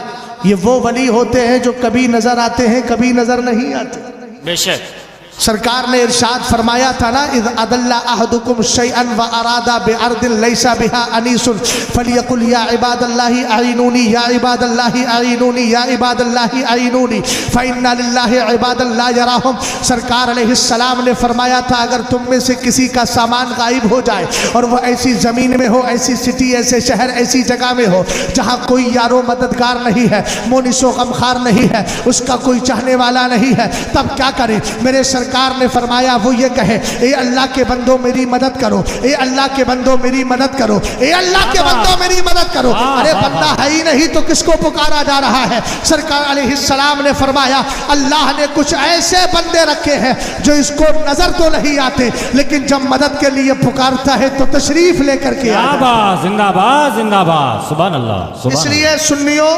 یہ وہ ولی ہوتے ہیں جو کبھی نظر آتے ہیں، کبھی نظر نہیں آتے۔ بے شک سرکار نے ارشاد فرمایا تھا نا، اذ اضل احدکم شیئا واراد بارض لیس بها انیس فلیقل یا عباد اللہ اعینونی یا عباد اللہ اعینونی یا عباد اللہ اعینونی فإن للہ عباد لا یراہم۔ سرکار علیہ السلام نے فرمایا تھا اگر تم میں سے کسی کا سامان غائب ہو جائے اور وہ ایسی زمین میں ہو، ایسی سٹی، ایسے شہر، ایسی جگہ میں ہو جہاں کوئی یار و مددگار نہیں ہے، مونس و غمخوار نہیں ہے، اس کا کوئی چاہنے والا نہیں ہے، تب کیا کرے؟ میرے سرکار نے فرمایا وہ یہ کہے، اے اللہ کے بندوں میری مدد کرو، اے اللہ کے بندوں میری مدد کرو، اے اللہ کے بندوں میری مدد کرو۔ ارے بندہ ہے ہی نہیں تو کس کو پکارا جا رہا ہے؟ سرکار علیہ السلام نے فرمایا اللہ نے کچھ ایسے بندے رکھے ہیں جو اس کو نظر تو نہیں آتے، لیکن جب مدد کے لیے پکارتا ہے تو تشریف لے کر کے آتا ہے۔ آباد زندہ باد زندہ باد، سبحان اللہ۔ اس لیے سنیو،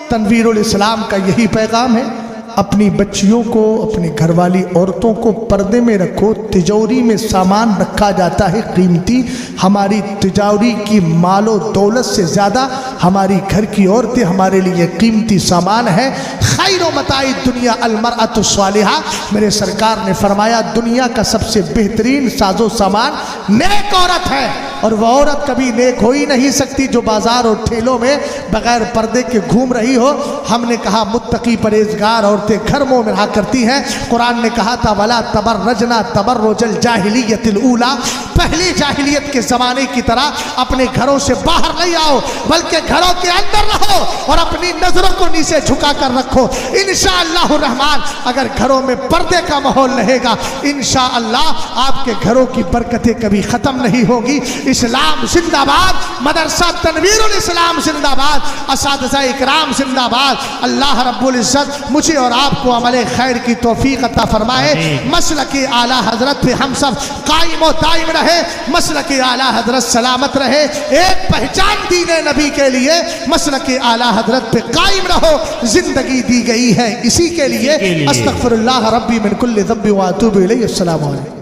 تنویر الاسلام کا یہی پیغام ہے، اپنی بچیوں کو، اپنی گھر والی عورتوں کو پردے میں رکھو۔ تجوری میں سامان رکھا جاتا ہے قیمتی، ہماری تجوری کی مال و دولت سے زیادہ ہماری گھر کی عورتیں ہمارے لیے قیمتی سامان ہے۔ خیر و متاع دنیا المرأۃ الصالحہ، میرے سرکار نے فرمایا دنیا کا سب سے بہترین ساز و سامان نیک عورت ہے، اور وہ عورت کبھی نیک ہو ہی نہیں سکتی جو بازار اور ٹھیلوں میں بغیر پردے کے گھوم رہی ہو۔ ہم نے کہا متقی پرہیزگار عورتیں گھر میں رہا کرتی ہیں۔ قرآن نے کہا تھا وَلَا تَبَرَّجْنَا تَبَرُّجَ الْجَاهِلِيَّةِ الْأُولَى، پہلی جاہلیت کے زمانے کی طرح اپنے گھروں سے باہر نہیں آؤ، بلکہ گھروں کے اندر رہو اور اپنی نظروں کو نیچے جھکا کر رکھو۔ انشاءاللہ الرحمن اگر گھروں میں پردے کا ماحول رہے گا، انشاءاللہ آپ کے گھروں کی برکتیں کبھی ختم نہیں ہوگی۔ اسلام زندہ باد، مدرسہ تنویر الاسلام زندہ باد، اساتذہ اکرام زندہ باد۔ اللہ رب العزت مجھے اور آپ کو عمل خیر کی توفیق عطا فرمائے۔ مسلک اعلیٰ حضرت پہ ہم سب قائم و دائم رہے، مسلک اعلیٰ حضرت سلامت رہے، ایک پہچان دین نبی کے لیے مسلک اعلیٰ حضرت پہ قائم رہو۔ زندگی دی گئی ہے اسی کے لیے۔ استغفر اللہ ربی من کل ذنب واتوب الیہ۔ السلام علیکم۔